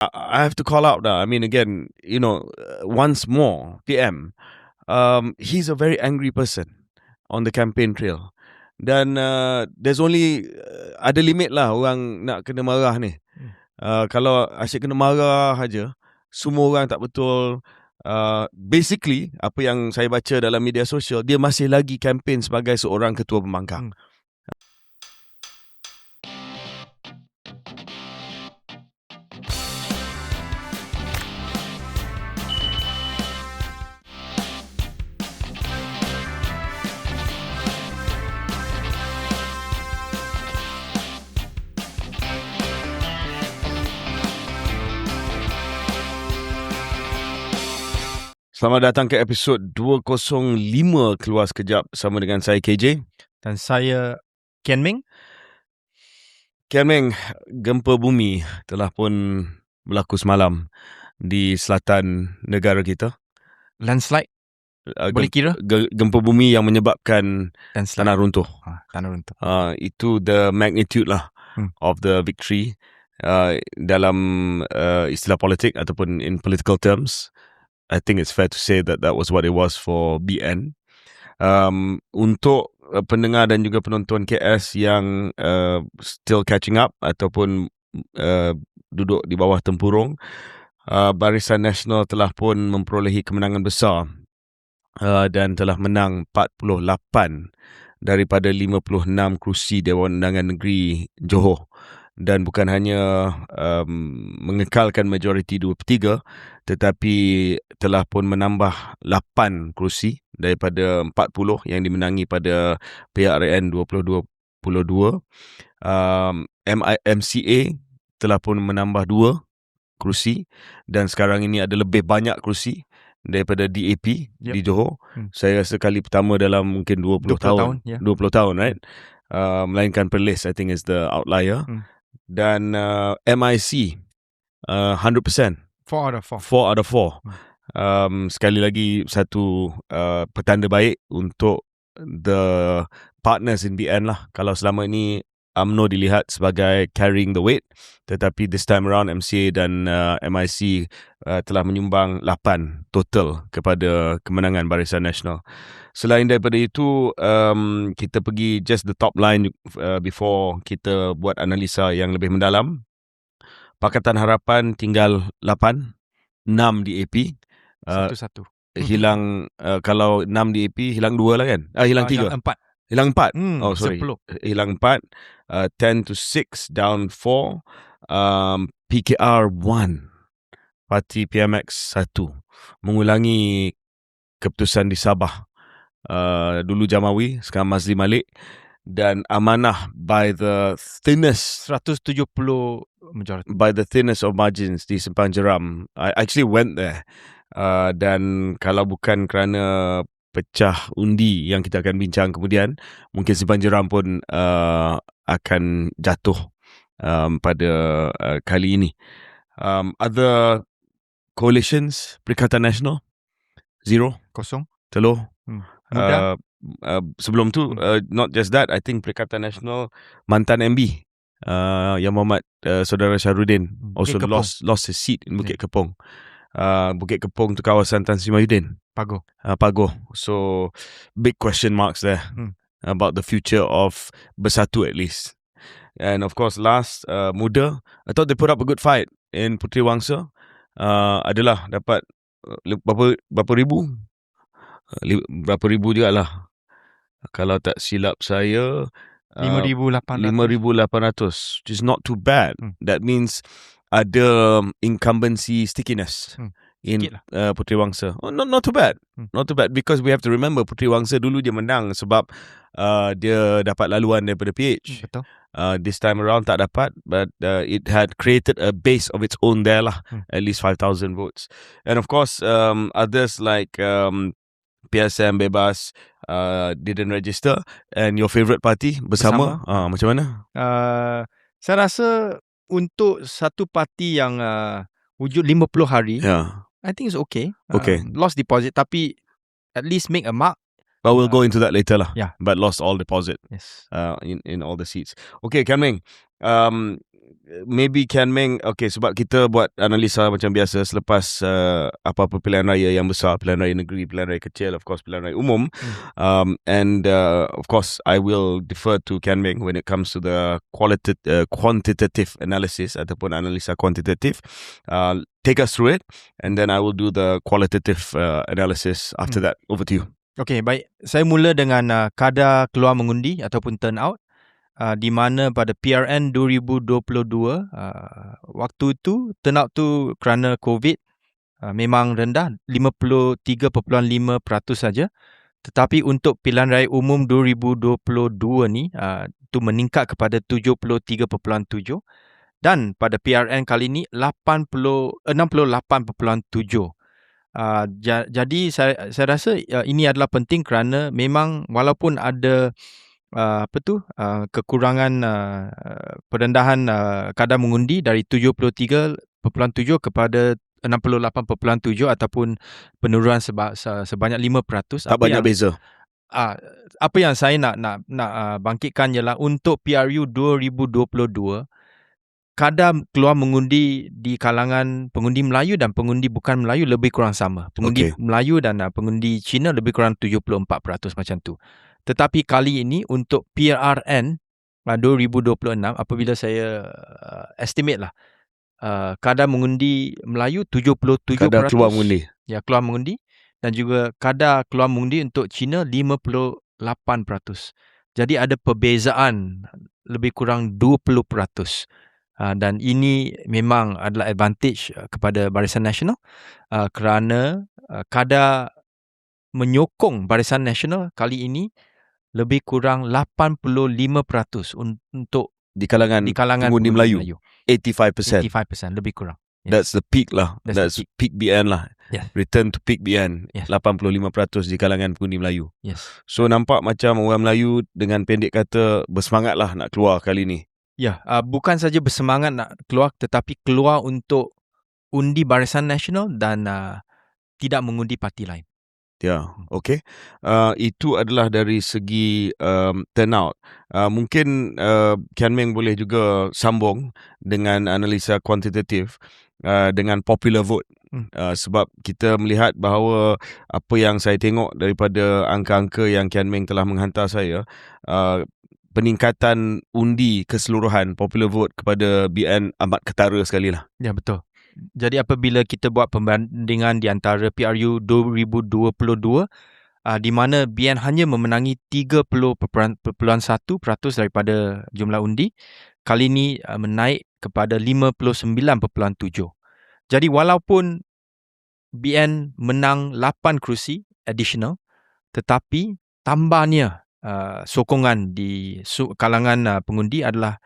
I have to call out now. I mean, again, once more, PM, he's a very angry person on the campaign trail. Dan there's only ada limit lah orang nak kena marah ni. Kalau asyik kena marah aja, semua orang tak betul. Basically, apa yang saya baca dalam media sosial, dia masih lagi campaign sebagai seorang ketua pembangkang. Selamat datang ke episod 205 Keluar Sekejap bersama dengan saya KJ. Dan saya Kian Ming. Kian Ming, gempa bumi telah pun berlaku semalam di selatan negara kita. Landslide, boleh kira? Gempa bumi yang menyebabkan tanah runtuh. Tanah runtuh. Itu the magnitude lah of the victory dalam istilah politik ataupun in political terms. I think it's fair to say that was what it was for BN. Untuk pendengar dan juga penonton KS yang still catching up ataupun duduk di bawah tempurung, Barisan Nasional telah pun memperolehi kemenangan besar dan telah menang 48 daripada 56 kerusi Dewan Undangan Negeri Johor. Dan bukan hanya mengekalkan majoriti 2/3, tetapi telah pun menambah 8 kerusi daripada 40 yang dimenangi pada PRN 2022. MCA telah pun menambah 2 kerusi dan sekarang ini ada lebih banyak kerusi daripada DAP di Johor. Saya rasa kali pertama dalam mungkin 20 tahun. 20 tahun, right? Melainkan Perlis, I think is the outlier. Dan MIC 100%. 4 out of 4. 4 out of 4. Sekali lagi satu petanda baik untuk the partners in BN lah. Kalau selama ini UMNO dilihat sebagai carrying the weight, tetapi this time around MCA dan MIC telah menyumbang 8 total kepada kemenangan Barisan Nasional. Selain daripada itu, kita pergi just the top line before kita buat analisa yang lebih mendalam. Pakatan Harapan tinggal 8, 6 DAP. Satu-satu. Hilang, kalau 6 DAP, hilang 2 lah kan? Hilang 3. Hilang 4. Oh, sorry. 10. Hilang 4. 10-6, down 4. PKR 1. Parti PMX 1. Mengulangi keputusan di Sabah. Dulu Jamawi, sekarang Mazli Malik. Dan Amanah by the thinnest 170 majority. By the thinnest of margins di Sempang Jeram. I actually went there. Dan kalau bukan kerana pecah undi yang kita akan bincang kemudian, mungkin Sempang Jeram pun akan jatuh pada kali ini. Other coalitions, Perikatan Nasional 0, kosong, telur. Muda. Sebelum tu, not just that, I think Perikatan Nasional mantan MB Yang Muhammad Saudara Syahrudin also lost his seat in Bukit Kepong. Bukit Kepong tu kawasan Tan Sri Mahyudin, Pagoh. So big question marks there about the future of Bersatu at least. And of course last, Muda, I thought they put up a good fight in Puteri Wangsa. Adalah dapat berapa ribu? Berapa ribu juga lah. Kalau tak silap saya 5,800, which is not too bad. That means ada incumbency stickiness in Puteri Wangsa. Not too bad. Not too bad, because we have to remember Puteri Wangsa dulu dia menang sebab dia dapat laluan daripada PH. Betul. This time around tak dapat, but it had created a base of its own there lah, at least 5,000 votes. And of course others like PSM Bebas didn't register. And your favourite party Bersama. Macam mana? Saya rasa untuk satu parti yang wujud 50 hari, I think it's okay. Lost deposit, tapi at least make a mark But we'll go into that later lah. Yeah. But lost all deposit Yes. in all the seats. Okay, Kian Meng. Maybe Kian Meng, okay, sebab kita buat analisa macam biasa selepas apa-apa pilihan raya yang besar, pilihan raya negeri, pilihan raya kecil, of course pilihan raya umum. And of course, I will defer to Kian Meng when it comes to the quantitative analysis ataupun analisa kuantitatif. Take us through it, and then I will do the qualitative analysis after that. Over to you. Okay, baik. Saya mula dengan kadar keluar mengundi ataupun turnout. Di mana pada PRN 2022 waktu itu turnout tu kerana COVID memang rendah 53.5% saja, tetapi untuk pilihan raya umum 2022 ni tu meningkat kepada 73.7, dan pada PRN kali ni 68.7. Jadi saya rasa ini adalah penting kerana memang walaupun ada kekurangan perendahan kadar mengundi dari 73.7 kepada 68.7 ataupun penurunan sebanyak 5%. Tak banyak beza. Apa yang saya nak bangkitkan ialah untuk PRU 2022, kadar keluar mengundi di kalangan pengundi Melayu dan pengundi bukan Melayu lebih kurang sama. Pengundi Melayu dan pengundi Cina lebih kurang 74% macam tu. Tetapi kali ini untuk PRN 2026, apabila saya estimate lah, kadar mengundi Melayu 77%. Kadar keluar mengundi. Ya, keluar mengundi. Dan juga kadar keluar mengundi untuk Cina 58%. Jadi ada perbezaan lebih kurang 20%. Dan ini memang adalah advantage kepada Barisan Nasional kerana kadar menyokong Barisan Nasional kali ini lebih kurang 85% untuk di kalangan pengundi Melayu. 85%. Lebih kurang. Yes. That's the peak lah. That's peak BN lah. Yes. Return to peak BN. Yes. 85% di kalangan pengundi Melayu. Yes. So nampak macam orang Melayu dengan pendek kata bersemangat lah nak keluar kali ni. Ya, bukan saja bersemangat nak keluar, tetapi keluar untuk undi Barisan Nasional dan tidak mengundi parti lain. Ya, okay. Itu adalah dari segi turnout. Mungkin Kian Meng boleh juga sambung dengan analisa kuantitatif dengan popular vote. Sebab kita melihat bahawa apa yang saya tengok daripada angka-angka yang Kian Meng telah menghantar saya, peningkatan undi keseluruhan popular vote kepada BN amat ketara sekali lah. Ya, betul. Jadi apabila kita buat perbandingan di antara PRU 2022 di mana BN hanya memenangi 30.1% daripada jumlah undi, kali ini menaik kepada 59.7. Jadi walaupun BN menang 8 kerusi additional, tetapi tambahnya sokongan di kalangan pengundi adalah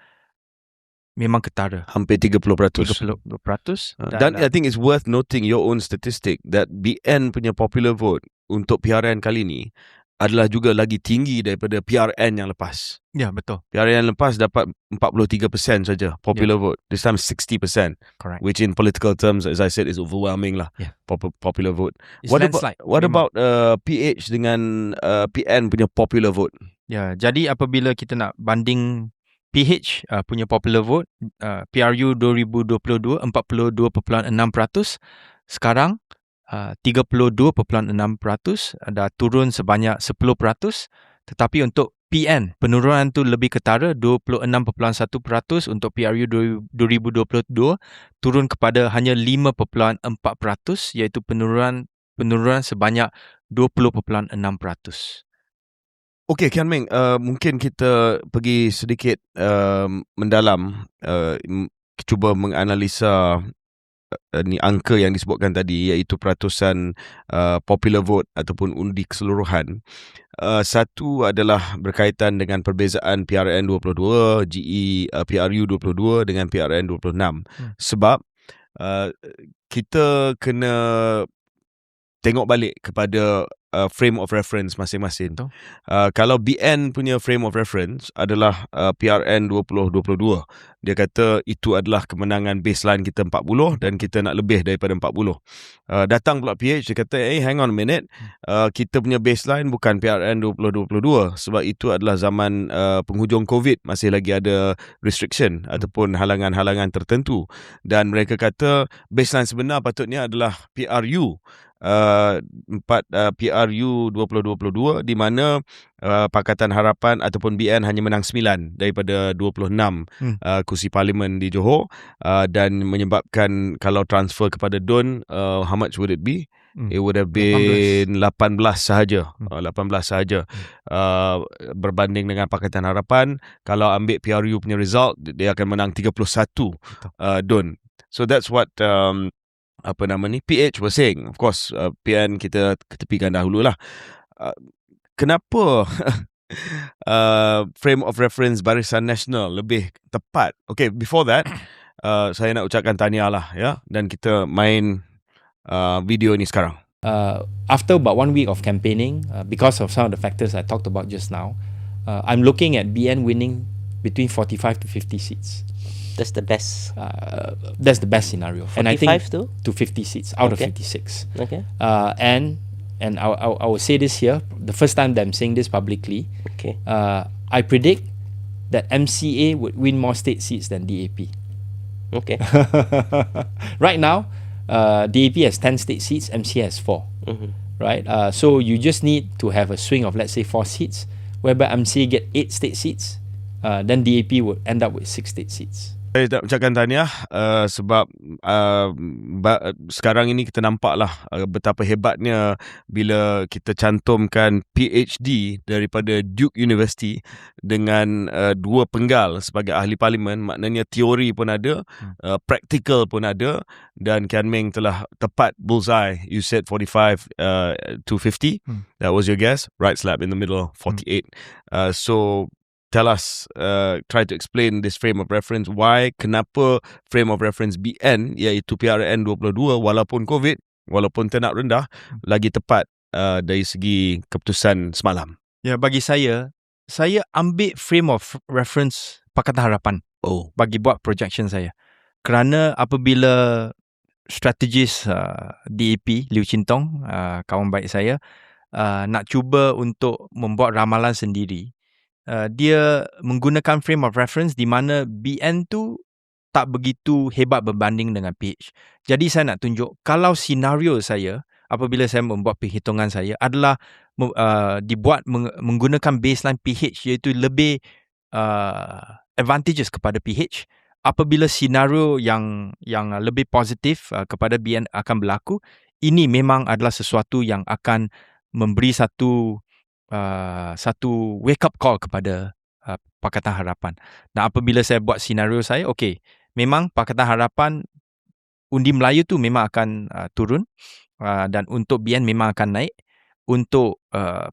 memang ketara. Hampir 30%. 30%. Dan I think it's worth noting your own statistic that BN punya popular vote untuk PRN kali ni adalah juga lagi tinggi daripada PRN yang lepas. Ya, betul. PRN yang lepas dapat 43% saja popular vote. This time 60%. Correct. Which in political terms, as I said, is overwhelming lah. Yeah. Popular vote. It's landslide. What about PH dengan PN punya popular vote? Ya, jadi apabila kita nak banding PH punya popular vote, PRU 2022 42.6%, sekarang 32.6%, dah turun sebanyak 10%, tetapi untuk PN penurunan tu lebih ketara, 26.1% untuk PRU 2022 turun kepada hanya 5.4%, iaitu penurunan sebanyak 20.6%. Okey, Kian Meng, mungkin kita pergi sedikit mendalam, cuba menganalisa ni angka yang disebutkan tadi, iaitu peratusan popular vote ataupun undi keseluruhan. Satu adalah berkaitan dengan perbezaan PRN 22, GE PRU 22 dengan PRN 26. Sebab kita kena tengok balik kepada frame of reference masing-masing. Kalau BN punya frame of reference adalah PRN 2022. Dia kata itu adalah kemenangan baseline kita 40 dan kita nak lebih daripada 40. Datang pula PH, dia kata, hang on a minute, kita punya baseline bukan PRN 2022 sebab itu adalah zaman penghujung COVID, masih lagi ada restriction ataupun halangan-halangan tertentu. Dan mereka kata baseline sebenar patutnya adalah PRU PRU 2022 di mana Pakatan Harapan ataupun BN hanya menang 9 daripada 26 kursi parlimen di Johor, dan menyebabkan kalau transfer kepada DUN, how much would it be? It would have been 18 sahaja. 18 sahaja. Berbanding dengan Pakatan Harapan, kalau ambil PRU punya result, dia akan menang 31 DUN. So that's what PH was saying. Of course, PN kita ketepikan dahululah. Kenapa frame of reference Barisan Nasional lebih tepat? Okay, before that, saya nak ucapkan tahniah lah, ya. Dan kita main video ni sekarang. After about 1 week of campaigning, because of some of the factors I talked about just now, I'm looking at BN winning between 45 to 50 seats. That's the best. That's the best scenario. 45 and I think to 50 seats out of 56. Okay. And I will say this here, the first time that I'm saying this publicly. Okay. I predict that MCA would win more state seats than DAP. Okay. Right now, DAP has 10 state seats, MCA has 4. Right. So you just need to have a swing of, let's say, 4 seats, whereby MCA get 8 state seats. Then DAP would end up with 6 state seats. Saya nak ucapkan tahniah sebab sekarang ini kita nampaklah betapa hebatnya bila kita cantumkan PhD daripada Duke University dengan 2 penggal sebagai ahli parlimen. Maknanya teori pun ada, practical pun ada, dan Kian Meng telah tepat bullseye. You said 45 to 50. That was your guess. Right slap in the middle, 48. So tell us, try to explain this frame of reference. Why, kenapa frame of reference BN, iaitu PRN 22, walaupun COVID, walaupun ternak rendah, lagi tepat dari segi keputusan semalam? Ya, bagi saya ambil frame of reference Pakatan Harapan bagi buat projection saya. Kerana apabila strategis DAP, Liu Chintong, kawan baik saya, nak cuba untuk membuat ramalan sendiri, dia menggunakan frame of reference di mana BN tu tak begitu hebat berbanding dengan PH. Jadi saya nak tunjuk, kalau senario saya apabila saya membuat perhitungan saya adalah dibuat menggunakan baseline PH, iaitu lebih advantageous kepada PH. Apabila senario yang lebih positif kepada BN akan berlaku, ini memang adalah sesuatu yang akan memberi satu wake up call kepada Pakatan Harapan. Dan apabila saya buat senario saya, okey, memang Pakatan Harapan undi Melayu tu memang akan turun, dan untuk BN memang akan naik. Untuk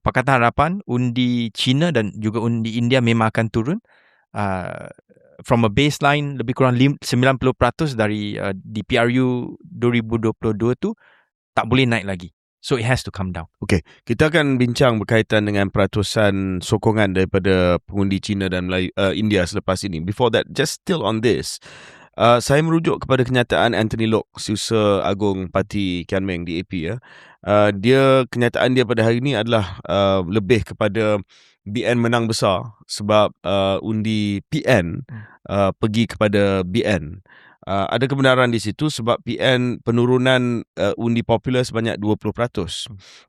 Pakatan Harapan, undi China dan juga undi India memang akan turun. From a baseline lebih kurang 90% dari di PRU 2022 tu tak boleh naik lagi. So it has to come down. Okay, kita akan bincang berkaitan dengan peratusan sokongan daripada pengundi China dan Melayu, India selepas ini. Before that, just still on this, saya merujuk kepada kenyataan Anthony Loke, Setiausaha Agung Parti Kian Meng DAP, ya. Kenyataan dia pada hari ini adalah lebih kepada BN menang besar sebab undi PN pergi kepada BN. Ada kebenaran di situ sebab PN penurunan undi popular sebanyak 20%.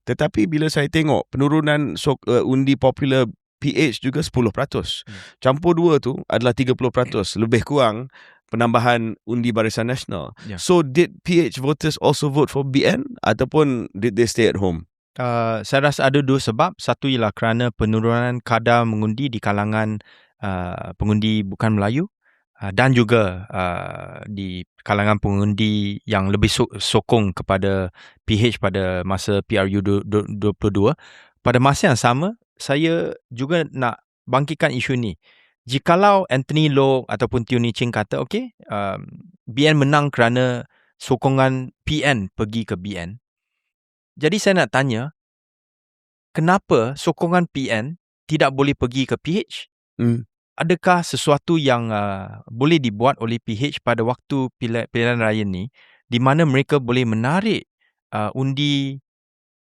Tetapi bila saya tengok penurunan undi popular PH juga 10%. Campur dua tu adalah 30%, lebih kurang penambahan undi Barisan Nasional. Yeah. So did PH voters also vote for BN ataupun did they stay at home? Saya rasa ada dua sebab. Satu ialah kerana penurunan kadar mengundi di kalangan pengundi bukan Melayu, dan juga di kalangan pengundi yang lebih sokong kepada PH pada masa PRU 22. Pada masa yang sama, saya juga nak bangkitkan isu ni. Jikalau Anthony Loke ataupun Teo Ni Ching kata, okay, BN menang kerana sokongan PN pergi ke BN. Jadi saya nak tanya, kenapa sokongan PN tidak boleh pergi ke PH? Adakah sesuatu yang boleh dibuat oleh PH pada waktu pilihan raya ni, di mana mereka boleh menarik undi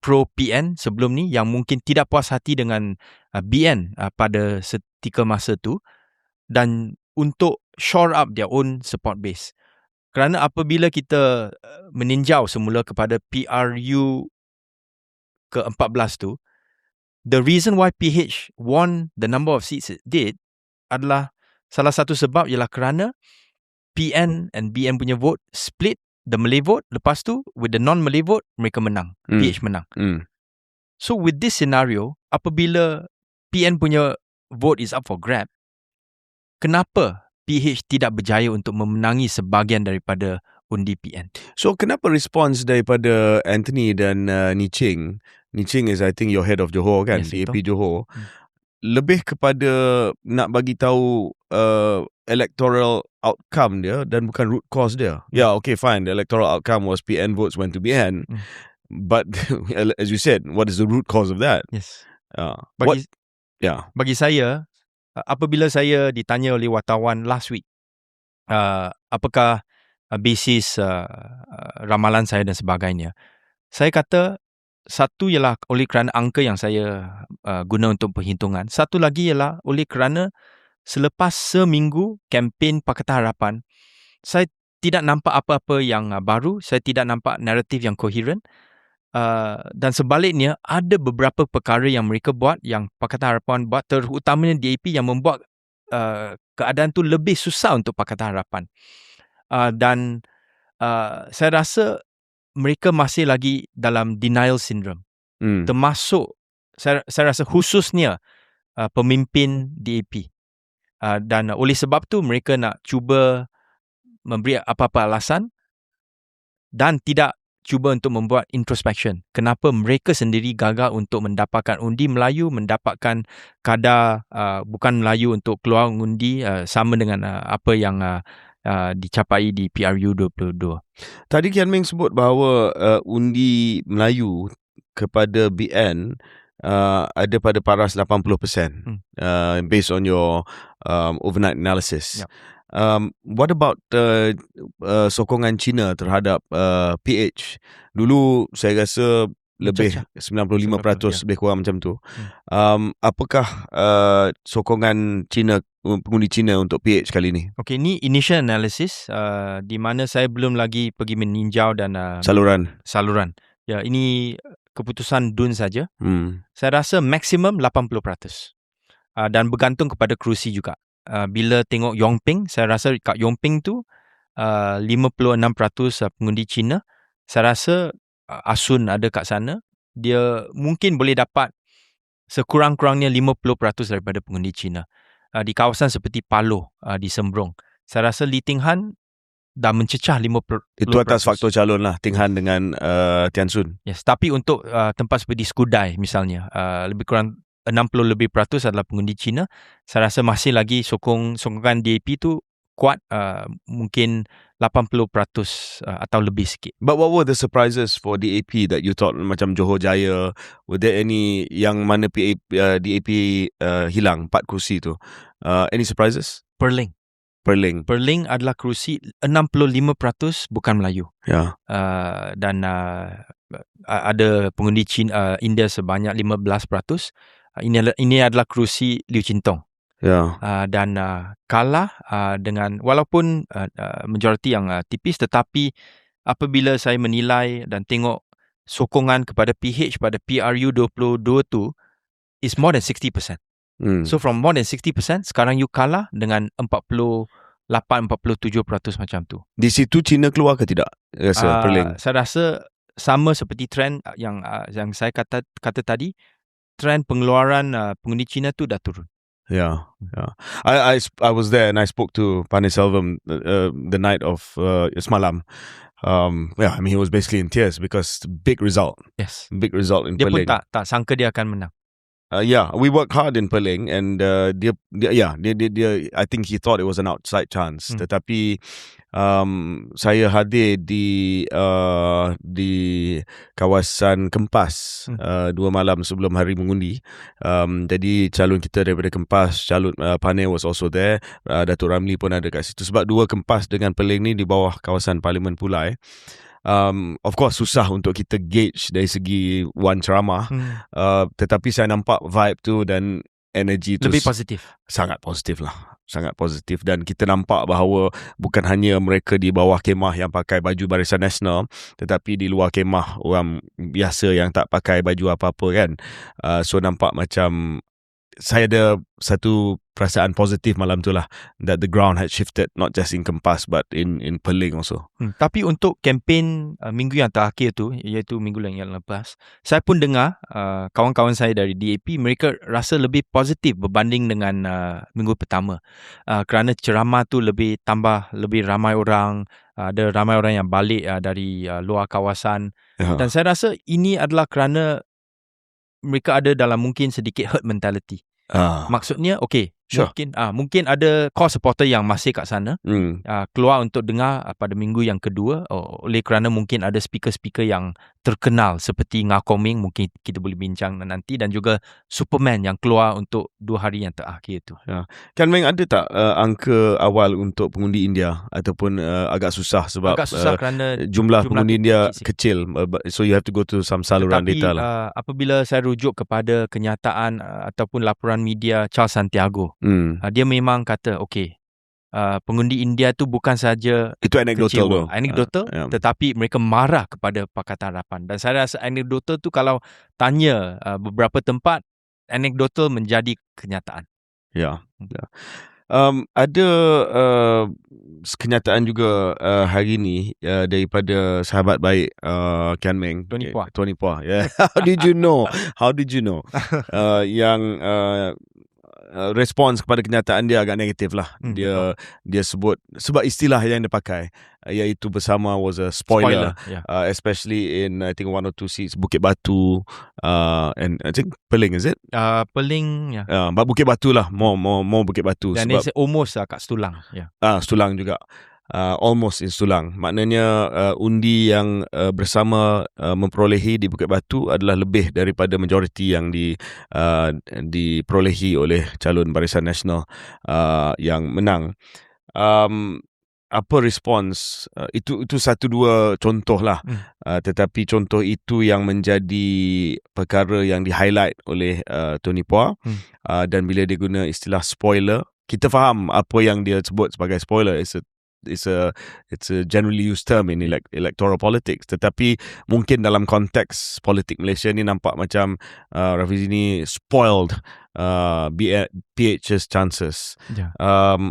pro PN sebelum ni yang mungkin tidak puas hati dengan BN pada setika masa tu, dan untuk shore up their own support base. Kerana apabila kita meninjau semula kepada PRU ke-14 tu, the reason why PH won the number of seats it did adalah salah satu sebab ialah kerana PN and BN punya vote split the Malay vote, lepas tu with the non-Malay vote mereka menang, PH menang. So with this scenario, apabila PN punya vote is up for grab, kenapa PH tidak berjaya untuk memenangi sebahagian daripada undi PN? So kenapa respons daripada Anthony dan Ni Ching? Ni Ching is I think your head of Johor kan, Yes, DAP Johor. Lebih kepada nak bagi tahu electoral outcome dia dan bukan root cause dia. Yeah, okay, fine. The electoral outcome was PN votes went to BN. But as you said, what is the root cause of that? Yes. Bagi saya, apabila saya ditanya oleh wartawan last week, apakah basis ramalan saya dan sebagainya, saya kata satu ialah oleh kerana angka yang saya guna untuk perhitungan. Satu lagi ialah oleh kerana selepas seminggu kempen Pakatan Harapan, saya tidak nampak apa-apa yang baru, saya tidak nampak naratif yang koheren. Dan sebaliknya, ada beberapa perkara yang mereka buat, yang Pakatan Harapan buat, terutamanya DAP, yang membuat keadaan tu lebih susah untuk Pakatan Harapan. Dan saya rasa mereka masih lagi dalam denial syndrome. Termasuk, saya rasa khususnya pemimpin DAP. Dan oleh sebab tu mereka nak cuba memberi apa-apa alasan dan tidak cuba untuk membuat introspection. Kenapa mereka sendiri gagal untuk mendapatkan undi Melayu, mendapatkan kadar bukan Melayu untuk keluar undi sama dengan apa yang dicapai di PRU 22. Tadi Kian Ming sebut bahawa undi Melayu kepada BN ada pada paras 80% based on your overnight analysis. Yep. What about sokongan Cina terhadap PH? Dulu saya rasa lebih 95% lebih kurang macam tu. Apakah sokongan Cina, pengundi Cina untuk PH kali ni? Okay, ni initial analysis di mana saya belum lagi pergi meninjau dan saluran. Ya, ini keputusan DUN saja. Saya rasa maksimum 80%. Dan bergantung kepada kerusi juga. Bila tengok Yongping, saya rasa kat Yongping tu 56% pengundi Cina. Saya rasa Asun ada kat sana, dia mungkin boleh dapat sekurang-kurangnya 50% daripada pengundi Cina. Di kawasan seperti Paloh, di Sembrong, saya rasa Lee Ting Han dah mencecah 50%. Itu atas faktor calon lah, Ting Han dengan Tian Sun. Yes, tapi untuk tempat seperti Skudai misalnya, lebih kurang 60% adalah pengundi Cina. Saya rasa masih lagi sokongan DAP tu kuat, mungkin 80% atau lebih sikit. But what were the surprises for DAP that you thought macam Johor Jaya? Were there any yang mana DAP hilang 4 kerusi tu? Any surprises? Perling adalah kerusi 65% bukan Melayu. Ya. Dan ada pengundi Cina, India sebanyak 15%. Ini adalah kerusi Liu Chintong. Ya. Dan kalah dengan walaupun majoriti yang tipis, tetapi apabila saya menilai dan tengok sokongan kepada PH pada PRU 22 tu is more than 60%. So from more than 60%, sekarang you kalah dengan 48-47% macam tu. Di situ Cina keluar ke tidak? Perling. Saya rasa sama seperti trend yang saya kata tadi, trend pengeluaran pengundi Cina tu dah turun. Yeah. I was there and I spoke to Paneerselvam the night of semalam. I mean he was basically in tears because big result. Yes. Big result in Perling. Dia pun tak sangka dia akan menang. We worked hard in Perling and dia I think he thought it was an outside chance. Tetapi saya hadir di kawasan Kempas 2 malam sebelum hari mengundi. Jadi calon kita daripada Kempas, calon Panay was also there. Datuk Ramli pun ada kat situ sebab 2 Kempas dengan Peling ni di bawah kawasan Parlimen Pulai. Of course susah untuk kita gauge dari segi wan ceramah, tetapi saya nampak vibe tu dan energi tu lebih positif. Sangat positif lah, sangat positif. Dan kita nampak bahawa bukan hanya mereka di bawah kemah yang pakai baju Barisan Nasional, tetapi di luar kemah orang biasa yang tak pakai baju apa-apa kan. So nampak macam saya ada satu perasaan positif malam tu lah, that the ground had shifted not just in Kempas but in Peling also. Tapi untuk kempen minggu yang terakhir tu, iaitu minggu yang lepas, saya pun dengar kawan-kawan saya dari DAP, mereka rasa lebih positif berbanding dengan minggu pertama, kerana ceramah tu lebih ramai orang, ada ramai orang yang balik dari luar kawasan. Dan saya rasa ini adalah kerana mereka ada dalam mungkin sedikit herd mentality. Maksudnya mungkin ada core supporter yang masih kat sana, keluar untuk dengar pada minggu yang kedua, oleh kerana mungkin ada speaker-speaker yang terkenal seperti Ngakoming, mungkin kita boleh bincang nanti, dan juga Superman yang keluar untuk 2 hari yang terakhir tu. Kan Meng, ada tak angka awal untuk pengundi India ataupun agak susah sebab kerana jumlah pengundi India kecil, so you have to go to some saluran data lah. Apabila saya rujuk kepada kenyataan ataupun laporan media Charles Santiago, dia memang kata pengundi India tu bukan saja itu anecdotal, tetapi mereka marah kepada Pakatan Harapan. Dan saya rasa anecdotal tu kalau tanya beberapa tempat, anecdotal menjadi kenyataan. Ada kenyataan juga hari ni daripada sahabat baik Kian Meng, Tony Phua. How did you know? Yang respons kepada kenyataan dia agak negatif lah. Dia sebut, sebab istilah yang dia pakai iaitu bersama was a spoiler. Especially in I think 1 or 2 seats, Bukit Batu and I think Peling, is it? Peling, Bukit Batu lah, more Bukit Batu. Dan sebab almost kat Setulang. Setulang juga. Almost in Setulang. Maknanya undi yang bersama memperolehi di Bukit Batu adalah lebih daripada majoriti yang diperolehi oleh calon Barisan Nasional yang menang. Apa respons? Itu 1-2 contoh lah. Tetapi contoh itu yang menjadi perkara yang di-highlight oleh Tony Phua. Dan bila dia guna istilah spoiler, kita faham apa yang dia sebut sebagai spoiler. It's a generally used term in electoral politics, tetapi mungkin dalam konteks politik Malaysia ni nampak macam Rafizi ni spoiled PH's chances.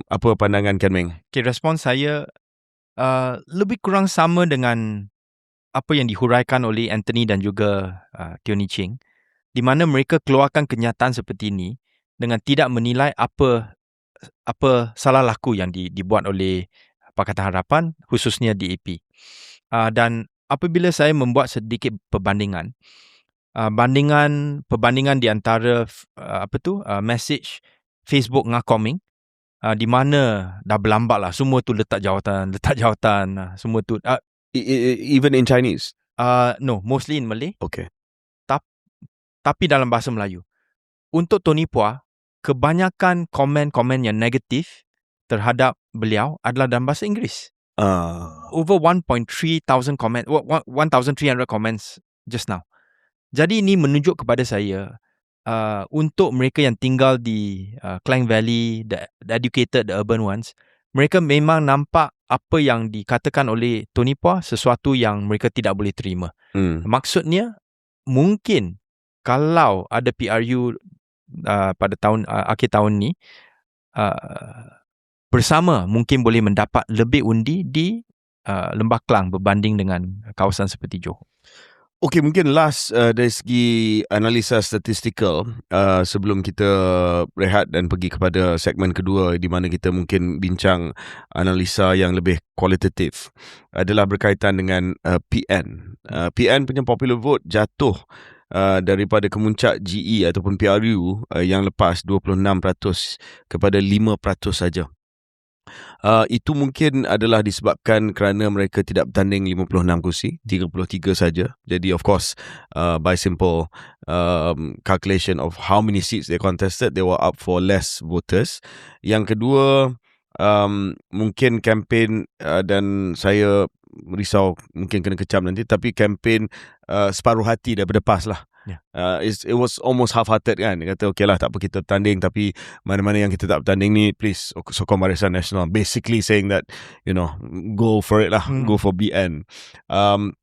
Apa pandangan Ken Meng? Respons saya lebih kurang sama dengan apa yang dihuraikan oleh Anthony dan juga Tioni Ching, di mana mereka keluarkan kenyataan seperti ini dengan tidak menilai apa salah laku yang dibuat oleh Pakatan Harapan, khususnya DAP. Dan apabila saya membuat sedikit perbandingan di antara message Facebook Ngakoming, di mana dah berlambat lah, semua tu letak jawatan, semua tu. Even in Chinese? No, mostly in Malay. Okay. Tapi dalam bahasa Melayu. Untuk Tony Phua, kebanyakan komen-komen yang negatif terhadap beliau adalah dalam bahasa Inggeris. Over 1,300 comments just now. Jadi ini menunjuk kepada saya, untuk mereka yang tinggal di Klang Valley, the educated, the urban ones, mereka memang nampak apa yang dikatakan oleh Tony Phua sesuatu yang mereka tidak boleh terima. Maksudnya, mungkin kalau ada PRU pada akhir tahun ni, bersama mungkin boleh mendapat lebih undi di Lembah Klang berbanding dengan kawasan seperti Johor. Okey, mungkin last dari segi analisa statistikal sebelum kita rehat dan pergi kepada segmen kedua di mana kita mungkin bincang analisa yang lebih kualitatif, adalah berkaitan dengan PN. PN punya popular vote jatuh daripada kemuncak GE ataupun PRU yang lepas 26% kepada 5% saja. Itu mungkin adalah disebabkan kerana mereka tidak bertanding 56 kursi, 33 saja. Jadi of course, by simple calculation of how many seats they contested, they were up for less voters. Yang kedua, mungkin kempen dan saya risau mungkin kena kecam nanti, tapi kempen separuh hati daripada PAS lah. It was almost half-hearted kan. Dia kata okay lah, tak apa kita bertanding, tapi mana-mana yang kita tak bertanding ni, please sokong Barisan Nasional. Basically saying that, go for it lah, go for BN.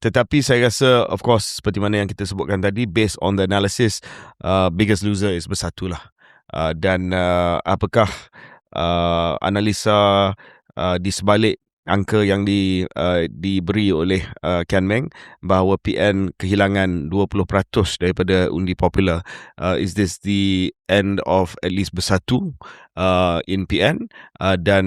Tetapi saya rasa, of course, seperti mana yang kita sebutkan tadi, based on the analysis, biggest loser is Bersatu lah. Dan apakah analisa di sebalik angka yang diberi oleh Kian Meng bahawa PN kehilangan 20% daripada undi popular. Is this the end of at least Bersatu in PN? Dan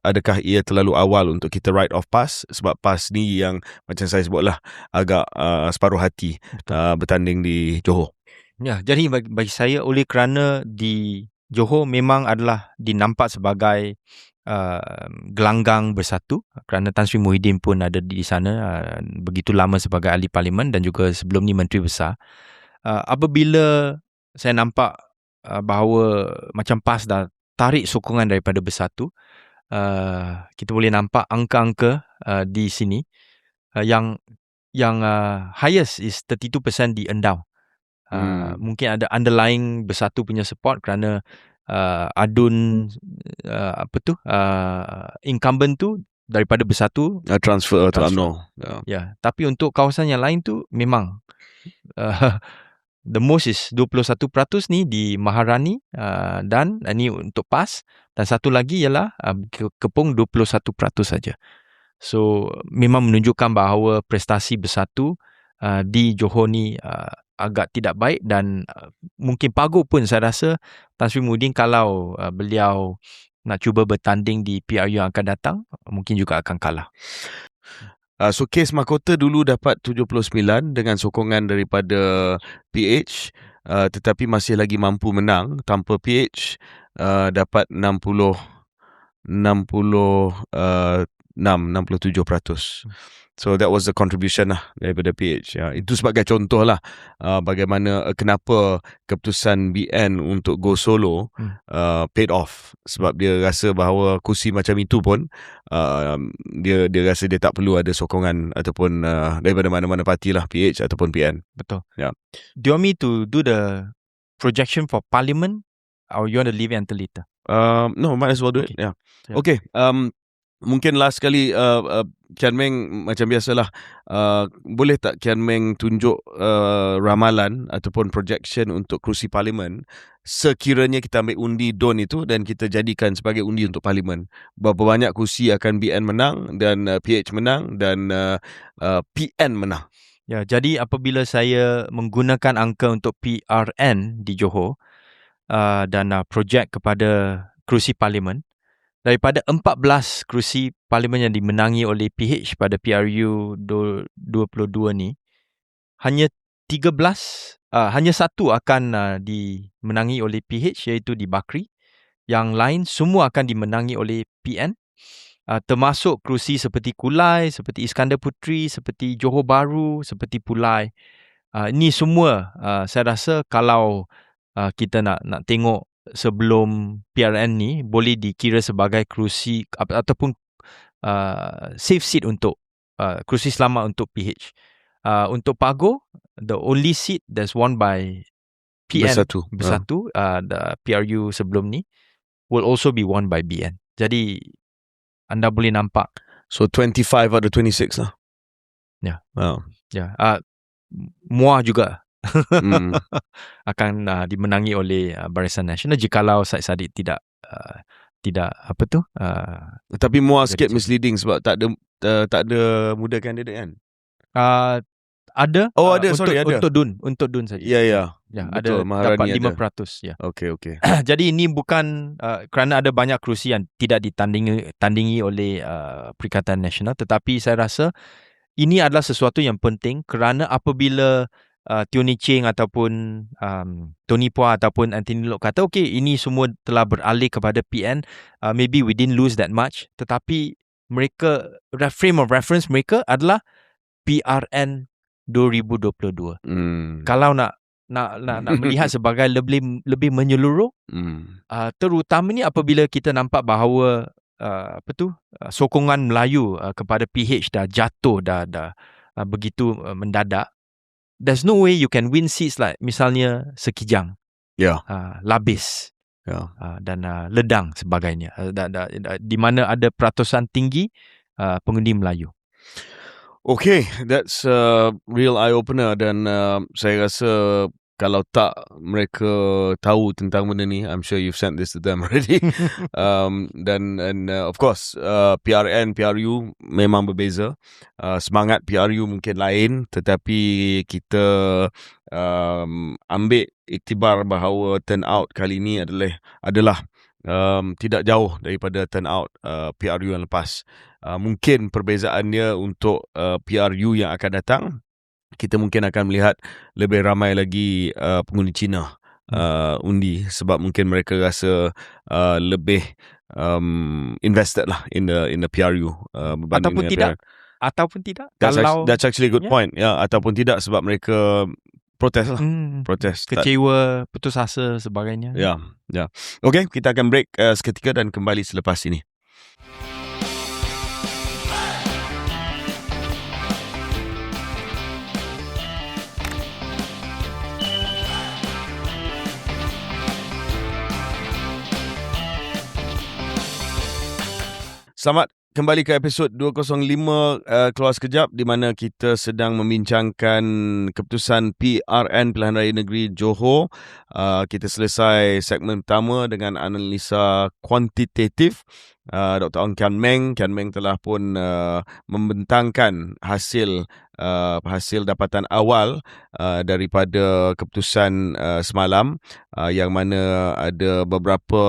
adakah ia terlalu awal untuk kita write off PAS? Sebab PAS ni yang macam saya sebutlah agak separuh hati bertanding di Johor. Ya, jadi bagi saya, oleh kerana di Johor memang adalah dinampak sebagai gelanggang Bersatu, kerana Tan Sri Muhyiddin pun ada di sana begitu lama sebagai ahli parlimen dan juga sebelum ni Menteri Besar. Apabila saya nampak bahawa macam PAS dah tarik sokongan daripada Bersatu, kita boleh nampak angka-angka di sini yang highest is 32% di Endau. Mungkin ada underlying Bersatu punya support kerana adun incumbent tu daripada Bersatu transfer to UMNO. Ya, tapi untuk kawasan yang lain tu memang the most is 21% ni di Maharani, dan ini untuk PAS, dan satu lagi ialah Kepong 21% saja. So memang menunjukkan bahawa prestasi Bersatu di Johor ni agak tidak baik, dan mungkin paguh pun saya rasa Tan Sri Muhyiddin kalau beliau nak cuba bertanding di PRU yang akan datang, mungkin juga akan kalah. So kes mahkota dulu dapat 79 dengan sokongan daripada PH, tetapi masih lagi mampu menang tanpa PH, dapat 67%. So that was the contribution lah daripada PH. Itu sebagai contoh lah bagaimana kenapa keputusan BN untuk go solo paid off. Sebab dia rasa bahawa kursi macam itu pun dia rasa dia tak perlu ada sokongan ataupun daripada mana-mana parti lah, PH ataupun PN. Betul. Do you want me to do the projection for parliament or you want to leave it until later? No, might as well do it. Yeah. Okay. Mungkin last sekali Kian Meng macam biasalah, boleh tak Kian Meng tunjuk ramalan ataupun projection untuk kerusi parlimen sekiranya kita ambil undi DUN itu dan kita jadikan sebagai undi untuk parlimen? Berapa banyak kursi akan BN menang dan PH menang dan PN menang? Ya, jadi apabila saya menggunakan angka untuk PRN di Johor dan projek kepada kerusi parlimen, daripada 14 kerusi parlimen yang dimenangi oleh PH pada PRU 22 ni, hanya 13, hanya satu akan dimenangi oleh PH, iaitu di Bakri. Yang lain semua akan dimenangi oleh PN, termasuk kerusi seperti Kulai, seperti Iskandar Puteri, seperti Johor Bahru, seperti Pulai. Ini semua saya rasa kalau kita nak tengok sebelum PRN ni, boleh dikira sebagai kerusi ataupun safe seat untuk kerusi selamat untuk PH. Untuk Pagoh, the only seat that's won by PN Bersatu, the PRU sebelum ni will also be won by BN. Jadi anda boleh nampak. So 25 out of 26 lah. Ya. Muar juga akan dimenangi oleh Barisan Nasional jikalau Syed Saddiq tidak tapi muar sikit misleading sebab tak ada muda kandidat kan? Ada. Ada. Untuk DUN saja. Ya. Betul, ada dapat 5%. Ya. Okay. Jadi ini bukan kerana ada banyak kerusi yang tidak ditandingi oleh Perikatan Nasional, tetapi saya rasa ini adalah sesuatu yang penting kerana apabila Tony Cheng ataupun Tony Pua ataupun Anthony Lok kata okay, ini semua telah beralih kepada PN, maybe we didn't lose that much, tetapi mereka, frame of reference mereka adalah PRN 2022. Kalau nak melihat sebagai lebih menyeluruh, terutamanya apabila kita nampak bahawa sokongan Melayu kepada PH dah jatuh, dah begitu mendadak. There's no way you can win seats like misalnya Sekijang, Labis, dan Ledang sebagainya, di mana ada peratusan tinggi pengundi Melayu. Okay, that's a real eye-opener dan saya rasa kalau tak mereka tahu tentang benda ni, I'm sure you've sent this to them already. Dan of course, PRN, PRU memang berbeza. Semangat PRU mungkin lain, tetapi kita ambil iktibar bahawa turnout kali ni adalah tidak jauh daripada turnout PRU yang lepas. Mungkin perbezaannya untuk PRU yang akan datang, kita mungkin akan melihat lebih ramai lagi pengundi Cina undi, sebab mungkin mereka rasa lebih invested lah in the PRU ataupun tidak. That's actually a good point. Ataupun tidak sebab mereka protes lah. Protes. Kecewa, putus asa sebagainya. Ya. Okay, kita akan break seketika dan kembali selepas ini. Selamat kembali ke episod 205 Keluar Sekejap, di mana kita sedang membincangkan keputusan PRN Pilihan Raya Negeri Johor. Kita selesai segmen pertama dengan analisa kuantitatif. Dr. Ong Kian Meng telah pun membentangkan hasil dapatan awal daripada keputusan semalam, yang mana ada beberapa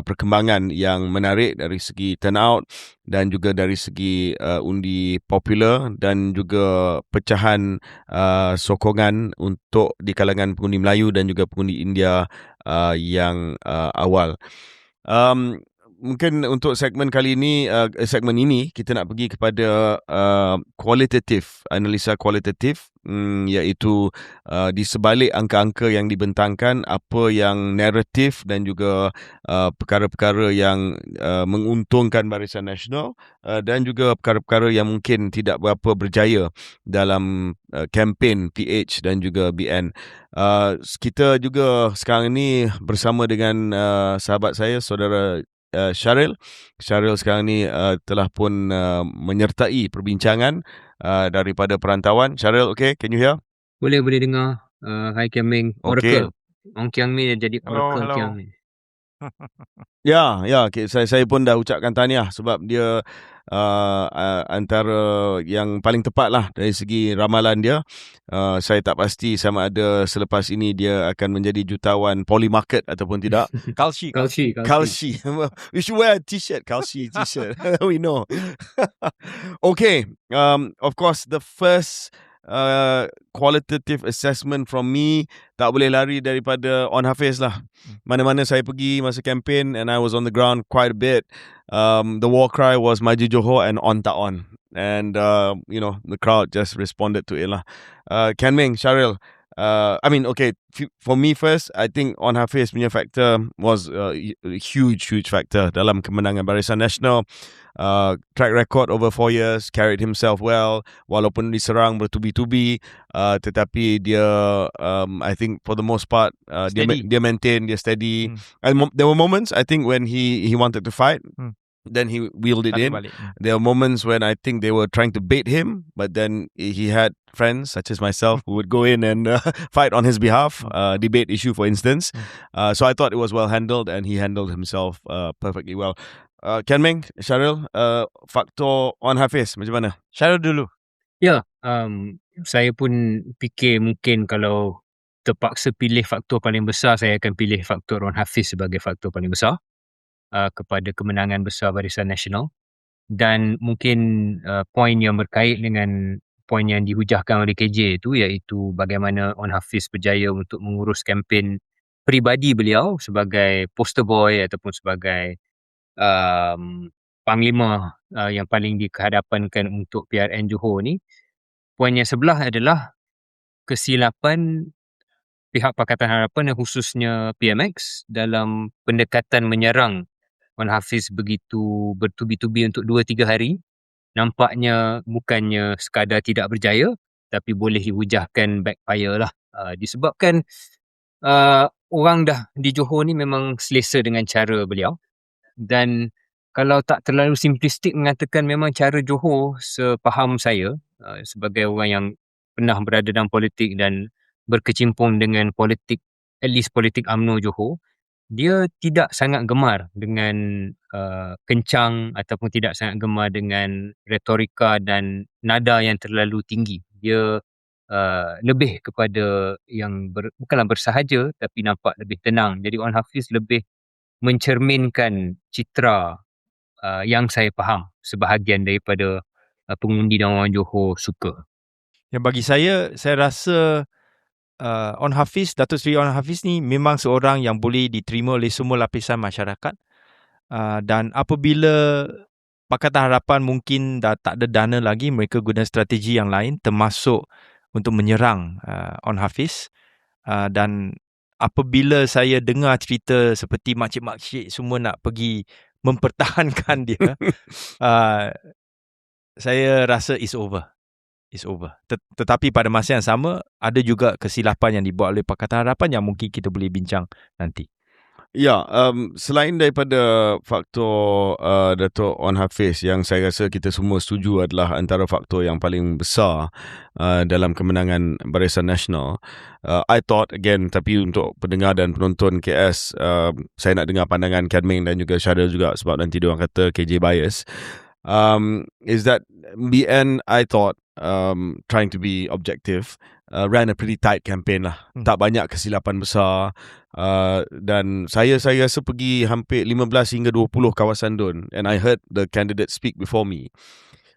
perkembangan yang menarik dari segi turnout dan juga dari segi undi popular dan juga pecahan sokongan untuk di kalangan pengundi Melayu dan juga pengundi India yang awal. Mungkin untuk segmen kali ini, segmen ini kita nak pergi kepada kualitatif, analisa kualitatif, iaitu di sebalik angka-angka yang dibentangkan, apa yang naratif dan juga perkara-perkara yang menguntungkan Barisan Nasional dan juga perkara-perkara yang mungkin tidak berapa berjaya dalam kempen PH dan juga BN. Kita juga sekarang ini bersama dengan sahabat saya, saudara Syaril sekarang ni telah pun menyertai perbincangan daripada perantauan. Syaril, okay, can you hear? Boleh dengar. Hai Kian Meng, Oracle. Ong Kian Meng jadi Oracle Hello. Kian Meng. Ya, okay, saya pun dah ucapkan tahniah sebab dia antara yang paling tepat lah dari segi ramalan dia. Saya tak pasti sama ada selepas ini dia akan menjadi jutawan Polymarket ataupun tidak. Kalshi. We should wear a t-shirt, Kalshi t-shirt. We know. Okay, of course the first qualitative assessment from me, tak boleh lari daripada On Hafiz lah. Mana-mana saya pergi masa campaign, and I was on the ground quite a bit, the war cry was Maju Johor and On Tak On, and the crowd just responded to it lah. Kian Meng, Syaril, okay, for me first, I think On Hafiz punya factor was a huge factor dalam kemenangan Barisan Nasional. Track record over 4 years, carried himself well, walaupun diserang bertubi-tubi, tetapi dia I think for the most part dia maintain, dia steady. And there were moments I think when he wanted to fight, then he wheeled it in. There are moments when I think they were trying to bait him, but then he had friends such as myself who would go in and fight on his behalf, debate issue for instance. So I thought it was well handled, and he handled himself perfectly well. Kian Meng, Syaril, faktor On Hafiz macam mana? Syaril dulu. Ya, saya pun fikir mungkin kalau terpaksa pilih faktor paling besar, saya akan pilih faktor On Hafiz sebagai faktor paling besar kepada kemenangan besar Barisan Nasional. Dan mungkin poin yang berkait dengan poin yang dihujahkan oleh KJ itu, iaitu bagaimana On Hafiz berjaya untuk mengurus kempen peribadi beliau sebagai poster boy ataupun sebagai panglima yang paling dikehadapankan untuk PRN Johor ni. Poin yang sebelah adalah kesilapan pihak Pakatan Harapan dan khususnya PMX dalam pendekatan menyerang On Hafiz begitu bertubi-tubi untuk 2-3 hari. Nampaknya bukannya sekadar tidak berjaya, tapi boleh dihujahkan backfire lah. Disebabkan orang dah di Johor ni memang selesa dengan cara beliau. Dan kalau tak terlalu simplistik mengatakan, memang cara Johor sepaham saya sebagai orang yang pernah berada dalam politik dan berkecimpung dengan politik, at least politik UMNO Johor, dia tidak sangat gemar dengan kencang ataupun tidak sangat gemar dengan retorika dan nada yang terlalu tinggi. Dia lebih kepada yang bukanlah bersahaja, tapi nampak lebih tenang. Jadi On Hafiz lebih mencerminkan citra yang saya faham sebahagian daripada pengundi dan orang Johor suka. Yang bagi saya rasa On Hafiz, Datuk Seri On Hafiz ni memang seorang yang boleh diterima oleh semua lapisan masyarakat. Dan apabila Pakatan Harapan mungkin dah tak ada dana lagi, mereka guna strategi yang lain termasuk untuk menyerang On Hafiz. Dan apabila saya dengar cerita seperti makcik-makcik semua nak pergi mempertahankan dia, saya rasa it's over. Tetapi pada masa yang sama, ada juga kesilapan yang dibuat oleh Pakatan Harapan yang mungkin kita boleh bincang nanti. Ya, selain daripada faktor Dato' On Hafiz yang saya rasa kita semua setuju adalah antara faktor yang paling besar dalam kemenangan Barisan Nasional, I thought again, tapi untuk pendengar dan penonton KS, saya nak dengar pandangan Ken Ming dan juga Syaril juga, sebab nanti diorang kata KJ bias, is that BN, I thought, trying to be objective, ran a pretty tight campaign lah. Tak banyak kesilapan besar. Dan saya rasa pergi hampir 15 hingga 20 kawasan DUN, and I heard the candidates speak before me.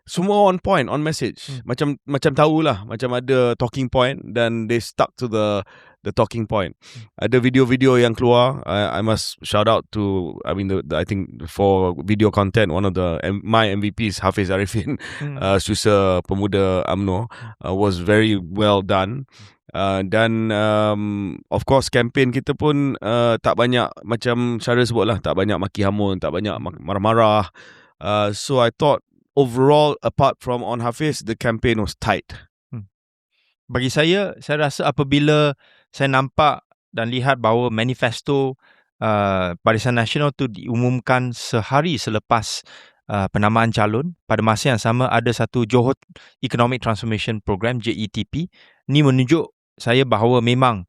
Semua on point, on message. Macam tahulah, macam ada talking point dan they stuck to the talking point. Ada video-video yang keluar. I must shout out to, I mean, I think for video content, one of my MVPs, Hafiz Arifin, Susah Pemuda UMNO, was very well done. Dan of course campaign kita pun tak banyak, macam Syaril sebut lah, tak banyak maki hamun, tak banyak marah-marah. So I thought overall, apart from On Hafiz, the campaign was tight. Bagi saya rasa apabila saya nampak dan lihat bahawa manifesto Barisan Nasional tu diumumkan sehari selepas penamaan calon, pada masa yang sama ada satu Johor Economic Transformation Program, JETP, ni menunjuk saya bahawa memang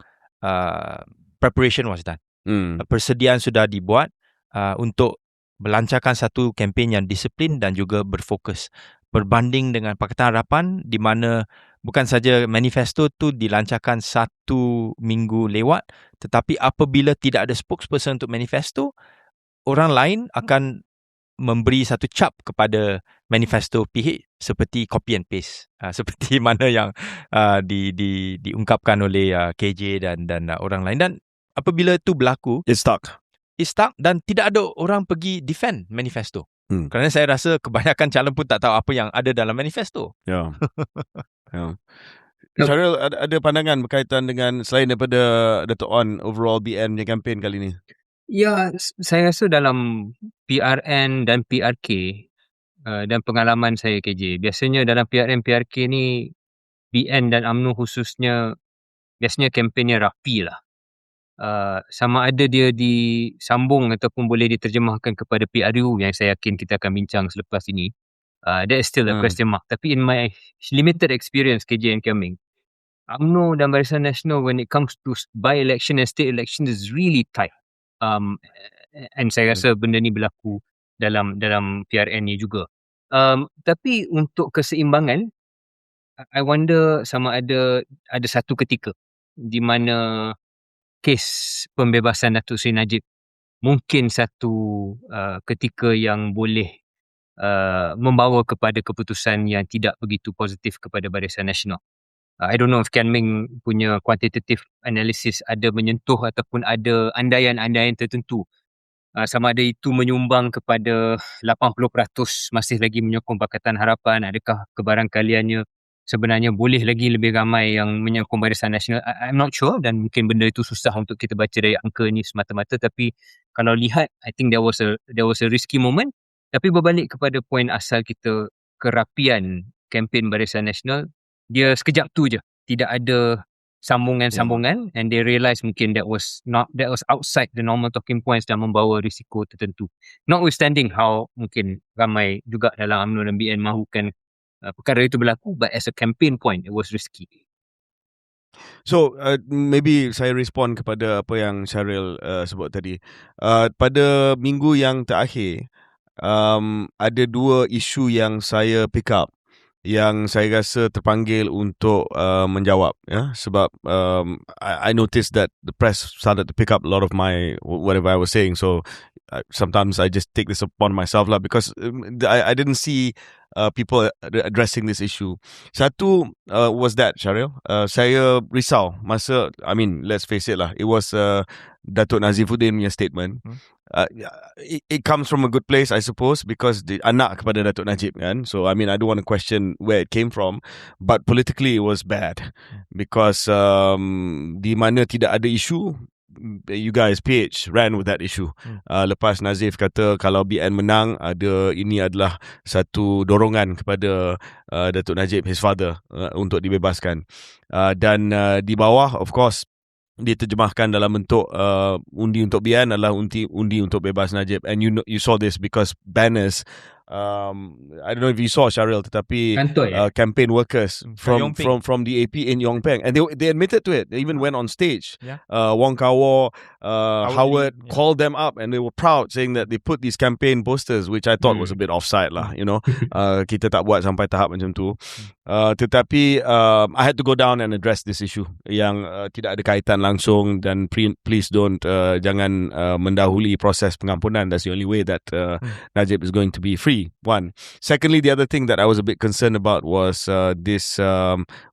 preparation was done. Persediaan sudah dibuat untuk melancarkan satu kempen yang disiplin dan juga berfokus. Berbanding dengan Pakatan Harapan, di mana bukan saja manifesto tu dilancarkan 1 minggu lewat, tetapi apabila tidak ada spokesperson untuk manifesto, orang lain akan memberi satu cap kepada manifesto PH seperti copy and paste, seperti mana yang diungkapkan oleh KJ dan orang lain. Dan apabila itu berlaku, It's stuck dan tidak ada orang pergi defend manifesto. Kerana saya rasa kebanyakan calon pun tak tahu apa yang ada dalam manifesto. Ya. Syaril, ada pandangan berkaitan dengan, selain daripada Dato' On, overall BN punya campaign kali ni? Ya, saya rasa dalam PRN dan PRK dan pengalaman saya KJ, biasanya dalam PRN PRK ni, BN dan UMNO khususnya, biasanya kempennya rapi lah. Sama ada dia disambung ataupun boleh diterjemahkan kepada PRU, yang saya yakin kita akan bincang selepas ini. That is still a question mark. Tapi in my limited experience, KJ and Keming, UMNO dan Barisan Nasional, when it comes to by-election and state election, is really tight. And saya rasa benda ni berlaku dalam PRN ni juga. Tapi untuk keseimbangan, I wonder sama ada satu ketika di mana kes pembebasan Datuk Seri Najib mungkin satu ketika yang boleh membawa kepada keputusan yang tidak begitu positif kepada Barisan Nasional. I don't know if Kian Ming punya quantitative analysis ada menyentuh ataupun ada andaian-andaian tertentu. Sama ada itu menyumbang kepada 80% masih lagi menyokong Pakatan Harapan, adakah kebarangkaliannya sebenarnya boleh lagi lebih ramai yang menyokong Barisan Nasional. I'm not sure, dan mungkin benda itu susah untuk kita baca dari angka ni semata-mata, tapi kalau lihat, I think there was a risky moment. Tapi berbalik kepada poin asal kita, kerapian kempen Barisan Nasional, dia sekejap tu je, tidak ada sambungan-sambungan, and they realise mungkin that was outside the normal talking points dan membawa risiko tertentu. Notwithstanding how mungkin ramai juga dalam UMNO dan BN mahukan perkara itu berlaku, but as a campaign point, it was risky. So maybe saya respond kepada apa yang Syaril sebut tadi. Pada minggu yang terakhir, ada dua isu yang saya pick up, yang saya rasa terpanggil untuk menjawab, ya, sebab I noticed that the press started to pick up a lot of my whatever I was saying, so sometimes I just take this upon myself lah, because I didn't see people addressing this issue. Satu was that, Syaril, saya risau masa, I mean, let's face it lah, it was Datuk Nazifuddin punya statement. It comes from a good place, I suppose, because anak kepada Datuk Najib kan. So I mean, I don't want to question where it came from, but politically it was bad, because di mana tidak ada isu, you guys PH ran with that issue. Lepas Nazif kata kalau BN menang, ini adalah satu dorongan kepada Datuk Najib, his father, untuk dibebaskan. Dan di bawah, of course, diterjemahkan dalam bentuk undi untuk BN adalah undi untuk bebas Najib. And you saw this because banners, I don't know if you saw, Syaril, tetapi campaign workers from the AP in Yong Peng, and they admitted to it. They even went on stage. Wong Kar-Wah, Howard called them up, and they were proud, saying that they put these campaign posters, which I thought was a bit offside lah, you know. Kita tak buat sampai tahap macam tu. Tetapi I had to go down and address this issue yang tidak ada kaitan langsung, dan please don't jangan mendahului proses pengampunan. That's the only way that Najib is going to be free. One. Secondly, the other thing that I was a bit concerned about was this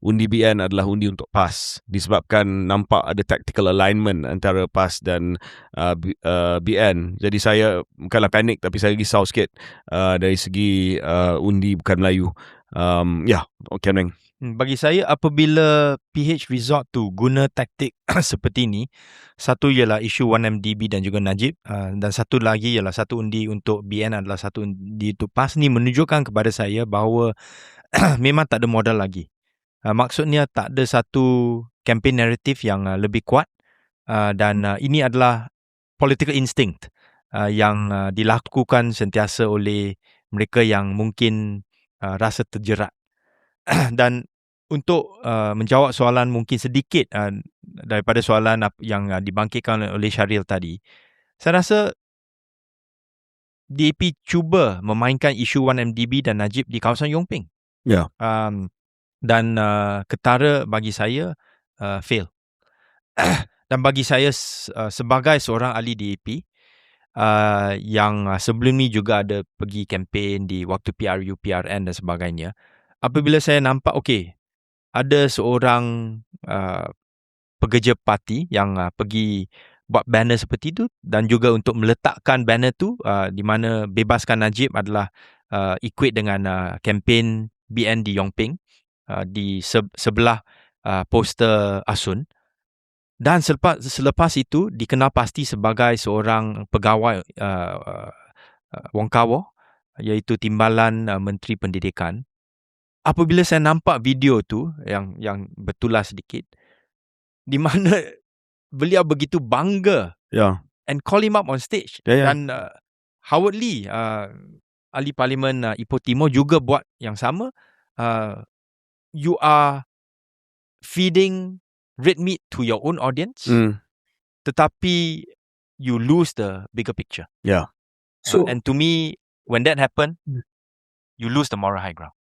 undi BN adalah undi untuk PAS, disebabkan nampak ada tactical alignment antara PAS dan BN. Jadi saya bukanlah panik, tapi saya risau sikit dari segi undi bukan Melayu. Okay, Neng. Bagi saya, apabila PH resort to guna taktik seperti ini, satu ialah isu 1MDB dan juga Najib, dan satu lagi ialah satu undi untuk BN adalah satu undi untuk PAS, ni menunjukkan kepada saya bahawa memang tak ada modal lagi. Maksudnya tak ada satu campaign naratif yang lebih kuat, dan ini adalah political instinct yang dilakukan sentiasa oleh mereka yang mungkin rasa terjerat. Dan untuk menjawab soalan mungkin sedikit daripada soalan yang dibangkitkan oleh Syaril tadi, saya rasa DAP cuba memainkan isu 1MDB dan Najib di kawasan Yong Peng. Dan ketara bagi saya fail. Dan bagi saya sebagai seorang ahli DAP yang sebelum ni juga ada pergi kempen di waktu PRU, PRN dan sebagainya, apabila saya nampak ada seorang pekerja parti yang pergi buat banner seperti itu, dan juga untuk meletakkan banner tu di mana bebaskan Najib adalah equate dengan kempen BN di Yong Peng, di sebelah poster Asun. Dan selepas itu dikenal pasti sebagai seorang pegawai Wong Kar-Wah, iaitu Timbalan Menteri Pendidikan. Apabila saya nampak video tu yang bertulah sedikit, di mana beliau begitu bangga, and call him up on stage, dan Howard Lee, ahli parlimen Ipoh Timur, juga buat yang sama. You are feeding red meat to your own audience, tetapi you lose the bigger picture. So, and to me, when that happened, you lose the moral high ground.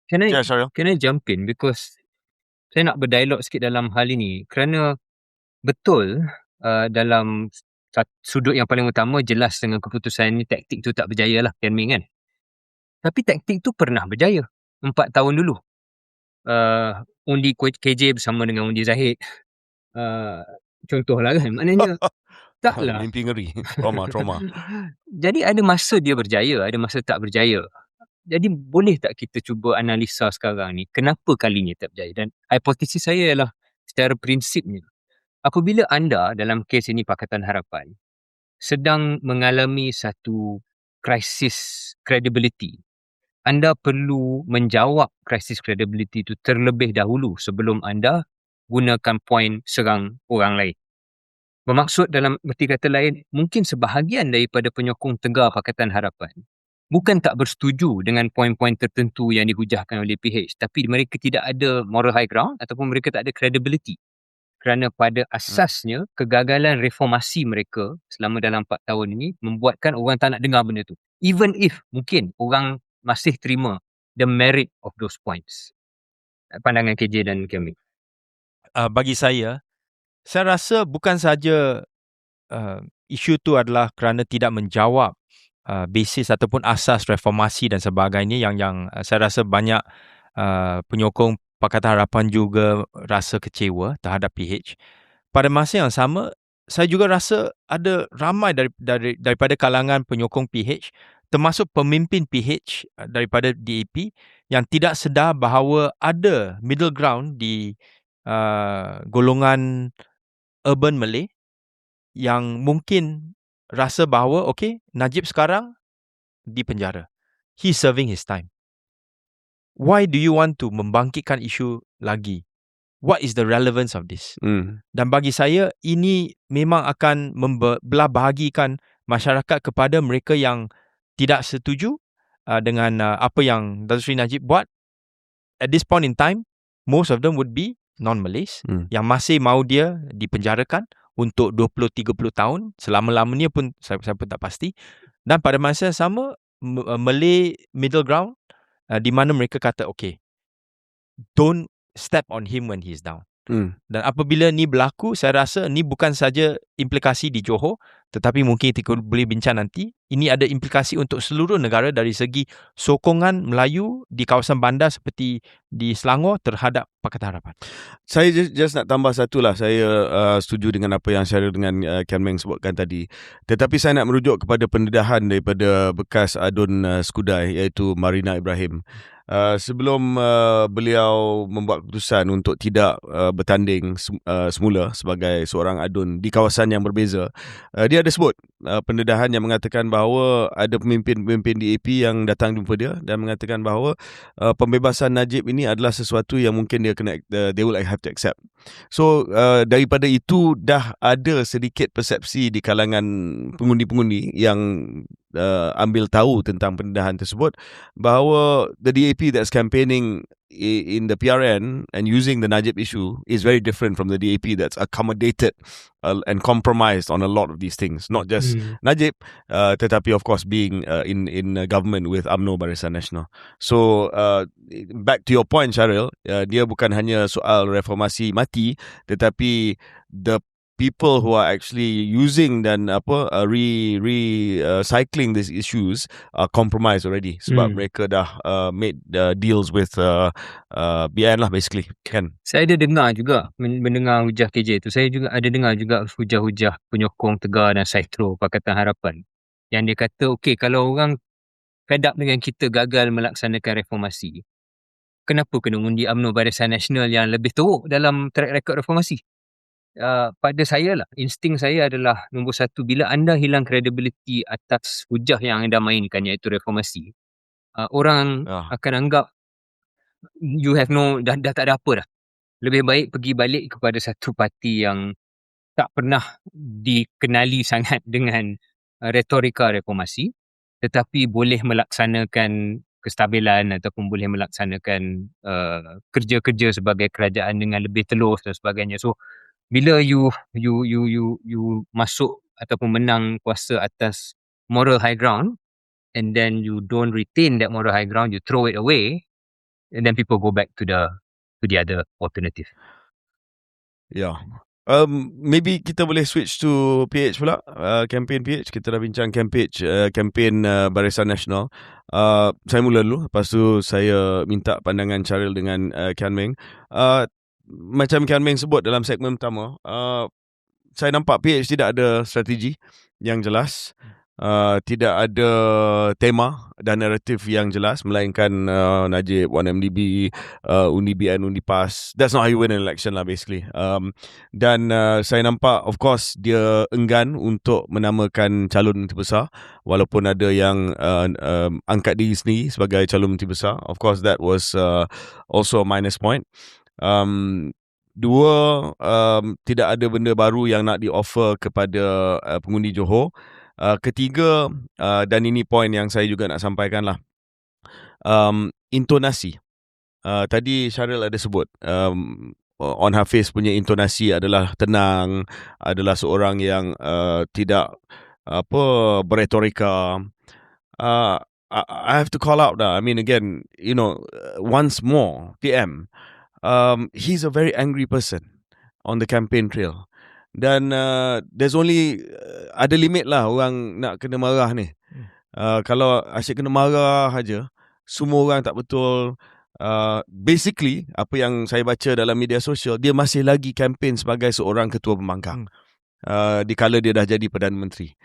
Can I jump in, because saya nak berdialog sikit dalam hal ini, kerana betul dalam sudut yang paling utama, jelas dengan keputusan ini taktik tu tak berjaya lah, Kian Ming kan. Tapi taktik tu pernah berjaya 4 tahun dulu. Undi KJ bersama dengan undi Zahid. Contohlah kan. Maknanya taklah. Mimpi ngeri. Trauma. Jadi ada masa dia berjaya, ada masa tak berjaya. Jadi boleh tak kita cuba analisa sekarang ni kenapa kalinya tak berjaya? Dan hipotesis saya ialah secara prinsipnya, apabila anda dalam kes ini Pakatan Harapan sedang mengalami satu krisis credibility, anda perlu menjawab krisis credibility itu terlebih dahulu sebelum anda gunakan poin serang orang lain. Bermaksud dalam erti kata lain, mungkin sebahagian daripada penyokong Tegar Pakatan Harapan bukan tak bersetuju dengan poin-poin tertentu yang dihujahkan oleh PH, tapi mereka tidak ada moral high ground ataupun mereka tak ada credibility. Kerana pada asasnya, kegagalan reformasi mereka selama dalam 4 tahun ini membuatkan orang tak nak dengar benda tu. Even if mungkin orang masih terima the merit of those points. Pandangan KJ dan Kamil. Bagi saya rasa bukan saja isu tu adalah kerana tidak menjawab basis ataupun asas reformasi dan sebagainya yang saya rasa banyak penyokong Pakatan Harapan juga rasa kecewa terhadap PH. Pada masa yang sama, saya juga rasa ada ramai daripada kalangan penyokong PH, termasuk pemimpin PH daripada DAP yang tidak sedar bahawa ada middle ground di golongan urban Malay yang mungkin rasa bahawa Najib sekarang di penjara. He's serving his time. Why do you want to membangkitkan isu lagi? What is the relevance of this? Dan bagi saya, ini memang akan membelah bahagikan masyarakat kepada mereka yang tidak setuju dengan apa yang Datuk Seri Najib buat. At this point in time, most of them would be non-Malays yang masih mahu dia dipenjarakan untuk 20-30 tahun. Selama-lamanya pun saya pun tak pasti. Dan pada masa yang sama, Malay middle ground di mana mereka kata, don't step on him when he's down. Dan apabila ni berlaku, saya rasa ni bukan saja implikasi di Johor, tetapi mungkin kita boleh bincang nanti, ini ada implikasi untuk seluruh negara dari segi sokongan Melayu di kawasan bandar seperti di Selangor terhadap Pakatan Harapan. Saya just nak tambah satu lah. Saya setuju dengan apa yang Syaril dengan Ken Meng sebutkan tadi. Tetapi saya nak merujuk kepada pendedahan daripada bekas adun Skudai, iaitu Marina Ibrahim. Sebelum beliau membuat keputusan untuk tidak bertanding semula sebagai seorang adun di kawasan yang berbeza, dia ada sebut pendedahan yang mengatakan bahawa ada pemimpin-pemimpin DAP yang datang jumpa dia dan mengatakan bahawa pembebasan Najib ini adalah sesuatu yang mungkin dia kena they will have to accept. So daripada itu dah ada sedikit persepsi di kalangan pengundi-pengundi yang ambil tahu tentang pendedahan tersebut, bahawa the DAP that's campaigning in the PRN and using the Najib issue is very different from the DAP that's accommodated and compromised on a lot of these things, not just Najib, tetapi of course being in government with UMNO Barisan Nasional. So back to your point, Syaril, dia bukan hanya soal reformasi mati, tetapi the people who are actually using dan recycling these issues are compromised already sebab mereka dah made deals with BN lah basically, kan. Saya ada dengar juga mendengar hujah KJ tu. Saya juga ada dengar juga hujah-hujah penyokong Tegar dan Saitro Pakatan Harapan yang dia kata kalau orang fed up dengan kita gagal melaksanakan reformasi, kenapa kena undi UMNO Barisan Nasional yang lebih teruk dalam track record reformasi? Pada saya lah, insting saya adalah nombor satu, bila anda hilang credibility atas hujah yang anda mainkan iaitu reformasi, orang akan anggap you have dah tak ada apa dah. Lebih baik pergi balik kepada satu parti yang tak pernah dikenali sangat dengan retorika reformasi, tetapi boleh melaksanakan kestabilan ataupun boleh melaksanakan kerja-kerja sebagai kerajaan dengan lebih telus dan sebagainya. So bila you masuk ataupun menang kuasa atas moral high ground and then you don't retain that moral high ground, you throw it away and then people go back to the other alternative. Yeah. Maybe kita boleh switch to PH pula. Campaign PH. Kita dah bincang campaign Barisan Nasional. Saya mula dulu. Lepas tu saya minta pandangan Syaril dengan Kian Meng. Macam Kian Meng sebut dalam segmen pertama, saya nampak PH tidak ada strategi yang jelas. Tidak ada tema dan naratif yang jelas, melainkan Najib, 1MDB, undi BN, undi PAS. That's not how you win an election lah basically. Dan saya nampak of course dia enggan untuk menamakan calon menteri besar, walaupun ada yang angkat diri sendiri sebagai calon menteri besar. Of course that was also a minus point. Dua, tidak ada benda baru yang nak di-offer kepada pengundi Johor. Ketiga, dan ini poin yang saya juga nak sampaikan lah, intonasi. Tadi Syaril ada sebut on Hafiz punya intonasi adalah tenang, adalah seorang yang tidak beretorika. I have to call out lah. I mean again, once more PM, he's a very angry person on the campaign trail. Dan there's only ada limit lah orang nak kena marah ni. Kalau asyik kena marah aja, semua orang tak betul. Basically apa yang saya baca dalam media sosial, dia masih lagi campaign sebagai seorang ketua pembangkang dikala dia dah jadi Perdana Menteri.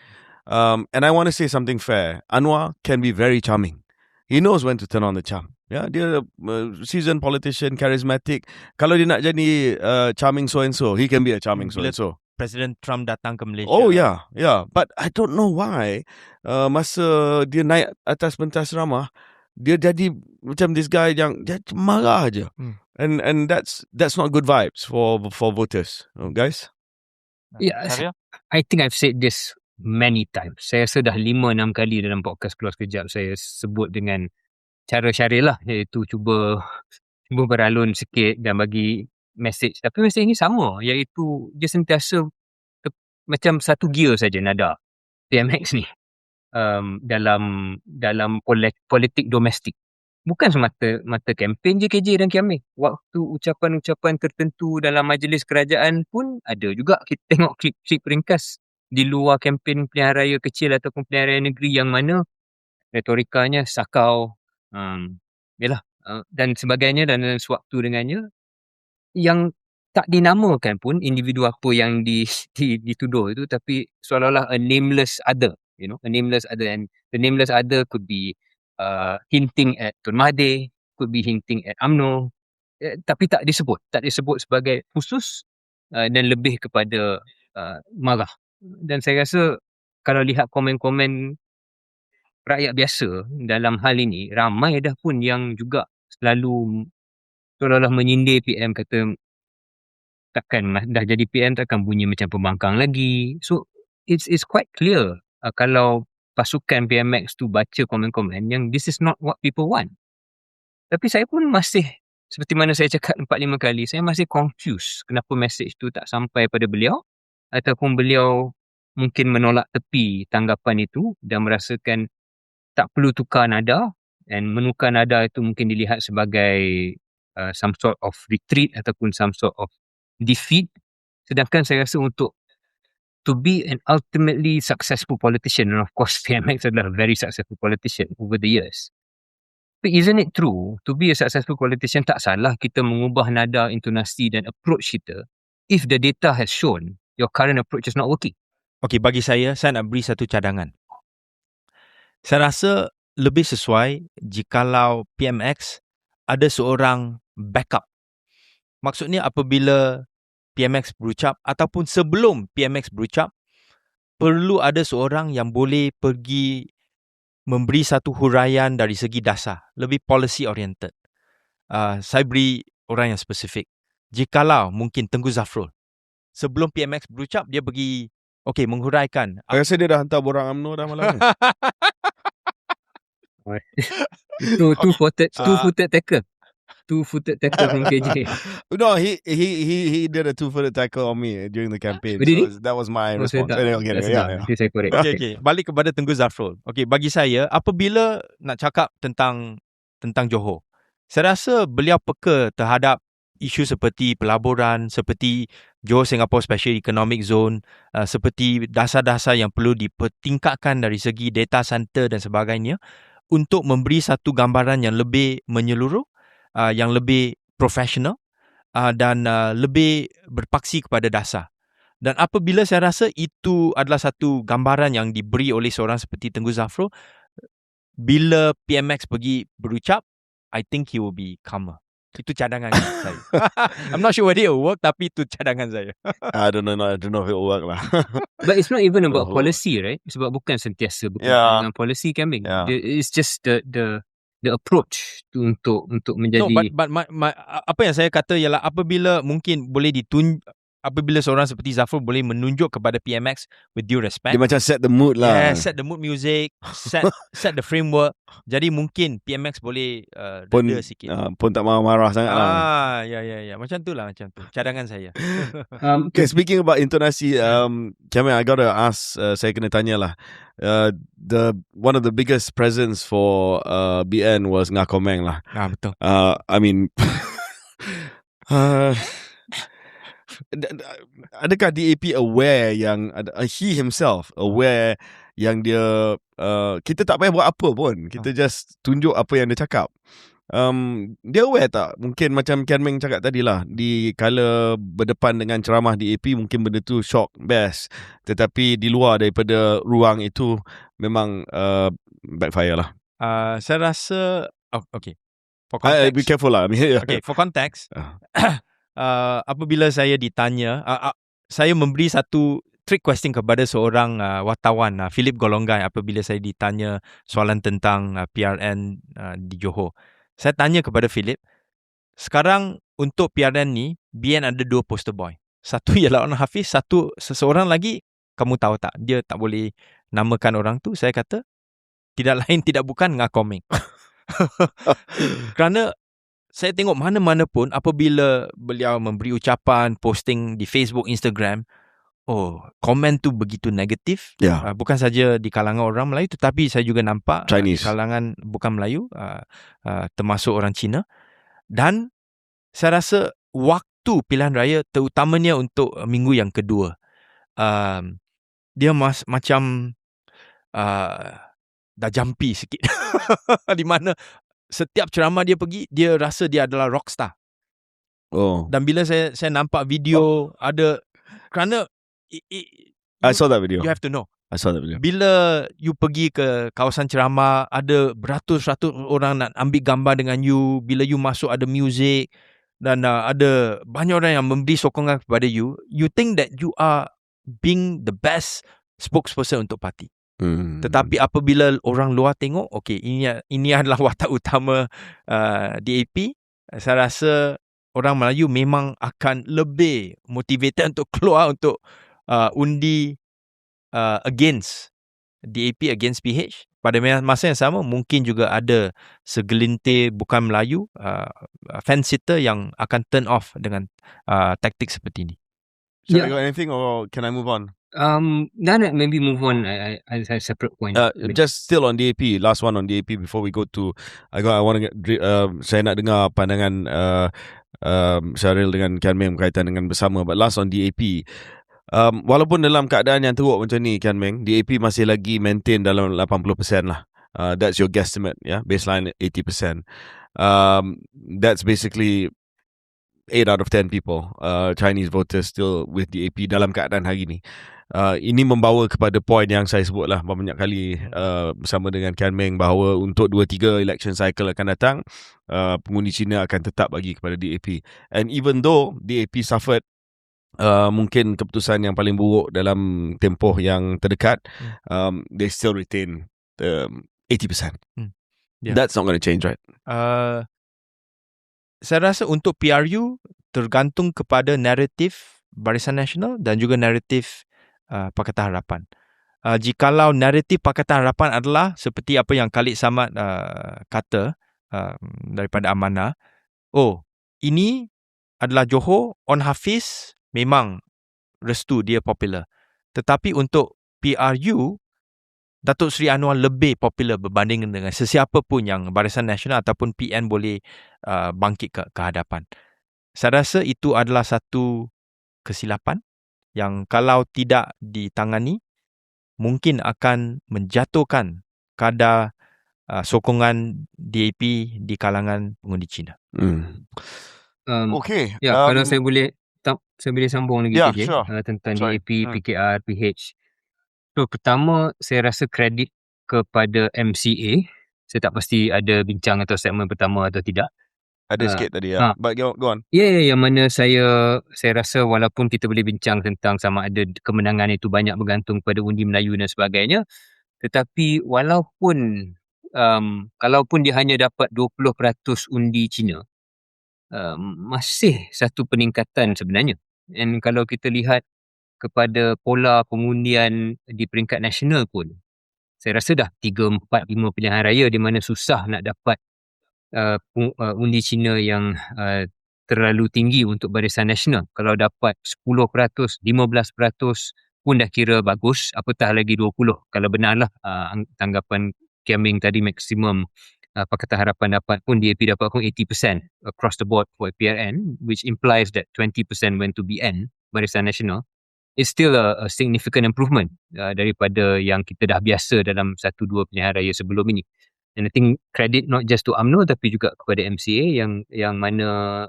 And I want to say something fair. Anwar can be very charming. He knows when to turn on the charm. Ya, dia seasoned politician, charismatic. Kalau dia nak jadi charming so and so, he can be a charming so and so. Presiden Trump datang ke Malaysia. Oh yeah. But I don't know why masa dia naik atas pentas ramah, dia jadi macam this guy yang dia marah aja. And that's not good vibes for voters, guys. Yeah, I think I've said this many times. Saya rasa dah 5-6 kali dalam podcast Keluar Sekejap saya sebut dengan cara Syaril lah, iaitu cuba beralun sikit dan bagi message. Tapi message ni sama, iaitu dia sentiasa macam satu gear saja nada PMX ni dalam politik domestik. Bukan semata kempen je KJ dan Kiameh. Waktu ucapan-ucapan tertentu dalam majlis kerajaan pun ada juga. Kita tengok klip ringkas di luar kempen pilihan raya kecil ataupun pilihan raya negeri yang mana retorikanya sakau, dan sebagainya, dan sewaktu dengannya yang tak dinamakan pun individu apa yang dituduh itu, tapi seolah-olah a nameless other, a nameless other, and the nameless other could be hinting at Tun Mahathir, could be hinting at UMNO, tapi tak disebut sebagai khusus dan lebih kepada marah. Dan saya rasa kalau lihat komen-komen rakyat biasa dalam hal ini, ramai dah pun yang juga selalu seolah-olah menyindir PM, kata takkan dah jadi PM takkan bunyi macam pembangkang lagi. So it's quite clear kalau pasukan PMX tu baca komen-komen yang this is not what people want. Tapi saya pun masih, seperti mana saya cakap 4-5 kali, saya masih confused kenapa message tu tak sampai pada beliau, ataupun beliau mungkin menolak tepi tanggapan itu dan merasakan tak perlu tukar nada, dan menukar nada itu mungkin dilihat sebagai some sort of retreat ataupun some sort of defeat. Sedangkan saya rasa untuk to be an ultimately successful politician, and of course PMX adalah a very successful politician over the years, but isn't it true, to be a successful politician tak salah kita mengubah nada, intonasi dan approach kita if the data has shown your current approach is not working. Okay, bagi saya nak beri satu cadangan. Saya rasa lebih sesuai jikalau PMX ada seorang backup. Maksudnya apabila PMX berucap ataupun sebelum PMX berucap, perlu ada seorang yang boleh pergi memberi satu huraian dari segi dasar, lebih policy oriented. Saya beri orang yang spesifik. Jikalau mungkin Tengku Zafrul, sebelum PMX berucap, dia pergi menghuraikan. Saya rasa dia dah hantar borang UMNO dah malam ni. Two-footed tackle. Two-footed tackle from KJ. No, he did a 2-footed tackle on me during the campaign. So that was my response. Saya korek. Okay. Balik kepada Tengku Zafrul. Okay, bagi saya, apabila nak cakap tentang Johor, saya rasa beliau peka terhadap isu seperti pelaburan, seperti Johor Singapore Special Economic Zone, seperti dasar-dasar yang perlu dipertingkatkan dari segi data center dan sebagainya untuk memberi satu gambaran yang lebih menyeluruh, yang lebih profesional dan lebih berpaksi kepada dasar. Dan apabila saya rasa itu adalah satu gambaran yang diberi oleh seorang seperti Tengku Zafrul, bila PMX pergi berucap, I think he will be calmer. Itu cadangan saya. I'm not sure whether it will work, tapi itu cadangan saya. I don't know if it will work lah. But it's not even about policy, right? Sebab bukan sentiasa berkaitan dengan policy kami. It's just the approach untuk menjadi. No, but apa yang saya kata ialah apabila mungkin boleh apabila seorang seperti Zafrul boleh menunjuk kepada PMX with due respect. Dia macam set the mood lah. Yeah, set the mood music, set the framework. Jadi mungkin PMX boleh reda sikit. Pun tak marah-marah sangat lah. Ya. Macam tu. Cadangan saya. Okay, speaking about intonasi, Kamil, I gotta ask, saya kena tanya lah. One of the biggest presents for BN was Ngah Komeng lah. Betul. I mean, adakah DAP aware yang he himself aware yang dia kita tak payah buat apa pun, kita just tunjuk apa yang dia cakap. Dia aware tak? Mungkin macam Ken Meng cakap tadi lah, di kala berdepan dengan ceramah DAP mungkin benda tu shock best, tetapi di luar daripada ruang itu memang backfire lah. Saya rasa okay, for context, be careful lah. Okay, for context, apabila saya ditanya, saya memberi satu trick question kepada seorang wartawan, Philip Golonggai, apabila saya ditanya soalan tentang PRN di Johor. Saya tanya kepada Philip, sekarang untuk PRN ni, BN ada 2 poster boy. Satu ialah Onn Hafiz, seseorang lagi, kamu tahu tak, dia tak boleh namakan orang tu. Saya kata, tidak lain tidak bukan Ngah Komeng. Kerana saya tengok mana-mana pun apabila beliau memberi ucapan, posting di Facebook, Instagram, komen tu begitu negatif. Bukan saja di kalangan orang Melayu, tetapi saya juga nampak di kalangan bukan Melayu, termasuk orang Cina. Dan saya rasa waktu pilihan raya, terutamanya untuk minggu yang kedua, dia macam dah jumpy sikit. Di mana setiap ceramah dia pergi, dia rasa dia adalah rockstar. Dan bila saya nampak video, ada, kerana I saw that video. You have to know. I saw that video. Bila you pergi ke kawasan ceramah, ada beratus-ratus orang nak ambil gambar dengan you. Bila you masuk, ada music, dan ada banyak orang yang memberi sokongan kepada you. You think that you are being the best spokesperson untuk parti. Tetapi apabila orang luar tengok, okay, ini adalah watak utama DAP, saya rasa orang Melayu memang akan lebih motivated untuk keluar untuk undi against DAP, against PH. Pada masa yang sama, mungkin juga ada segelintir bukan Melayu fan-sitter yang akan turn off dengan taktik seperti ini. Shall I got anything or can I move on? Maybe move on. I have a separate point. Just still on DAP, last one on DAP before we go to saya nak dengar pandangan Syaril dengan Kian Meng berkaitan dengan bersama. But last on DAP, walaupun dalam keadaan yang teruk macam ni, Kian Meng, DAP masih lagi maintain dalam 80% lah. That's your guesstimate, baseline 80%. That's basically 8 out of 10 people, Chinese voters still with DAP dalam keadaan hari ni. Ini membawa kepada poin yang saya sebut lah banyak kali bersama dengan Kian Meng, bahawa untuk 2-3 election cycle akan datang, pengundi Cina akan tetap bagi kepada DAP. And even though DAP suffered mungkin keputusan yang paling buruk dalam tempoh yang terdekat, they still retain 80%. That's not going to change, right? Saya rasa untuk PRU tergantung kepada naratif Barisan Nasional dan juga naratif Pakatan Harapan. Jikalau naratif Pakatan Harapan adalah seperti apa yang Khalid Samad kata daripada Amanah, ini adalah Johor, Onn Hafiz memang restu dia popular. Tetapi untuk PRU, Datuk Seri Anwar lebih popular berbanding dengan sesiapa pun yang Barisan Nasional ataupun PN boleh bangkit ke hadapan. Saya rasa itu adalah satu kesilapan yang kalau tidak ditangani mungkin akan menjatuhkan kadar sokongan DAP di kalangan pengundi Cina. Okay. Kalau saya boleh sambung lagi Yeah, KJ, sure. tentang Sorry. DAP, PKR, PH. So pertama saya rasa kredit kepada MCA. Saya tak pasti ada bincang atau segmen pertama atau tidak. Ada sikit tadi ya. But go on. Yang mana saya rasa walaupun kita boleh bincang tentang sama ada kemenangan itu banyak bergantung pada undi Melayu dan sebagainya, tetapi walaupun dia hanya dapat 20% undi Cina, masih satu peningkatan sebenarnya. Dan kalau kita lihat kepada pola pengundian di peringkat nasional pun, saya rasa dah 3, 4, 5 pilihan raya di mana susah nak dapat undi Cina yang terlalu tinggi untuk barisan nasional. Kalau dapat 10%, 15% pun dah kira bagus, apatah lagi 20%. Kalau benarlah tanggapan Kiaming tadi maksimum Pakatan Harapan dapat pun DAP dapat pun 80% across the board for PRN, which implies that 20% went to BN, Barisan Nasional. It's still a significant improvement daripada yang kita dah biasa dalam 1-2 pilihan raya sebelum ini. And I think credit not just to UMNO tapi juga kepada MCA yang mana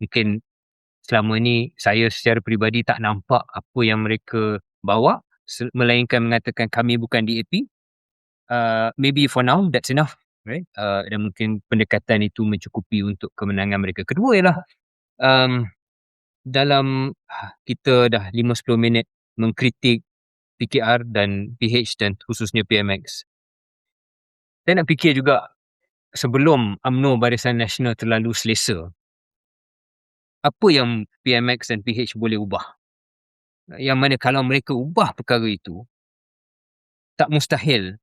mungkin selama ni saya secara peribadi tak nampak apa yang mereka bawa, melainkan mengatakan kami bukan DAP. Maybe for now that's enough, right? Dan mungkin pendekatan itu mencukupi untuk kemenangan mereka. Kedua ialah dalam kita dah 5-10 minit mengkritik PKR dan PH dan khususnya PMX. Saya nak fikir juga sebelum UMNO Barisan Nasional terlalu selesa, apa yang PMX dan PH boleh ubah? Yang mana kalau mereka ubah perkara itu, tak mustahil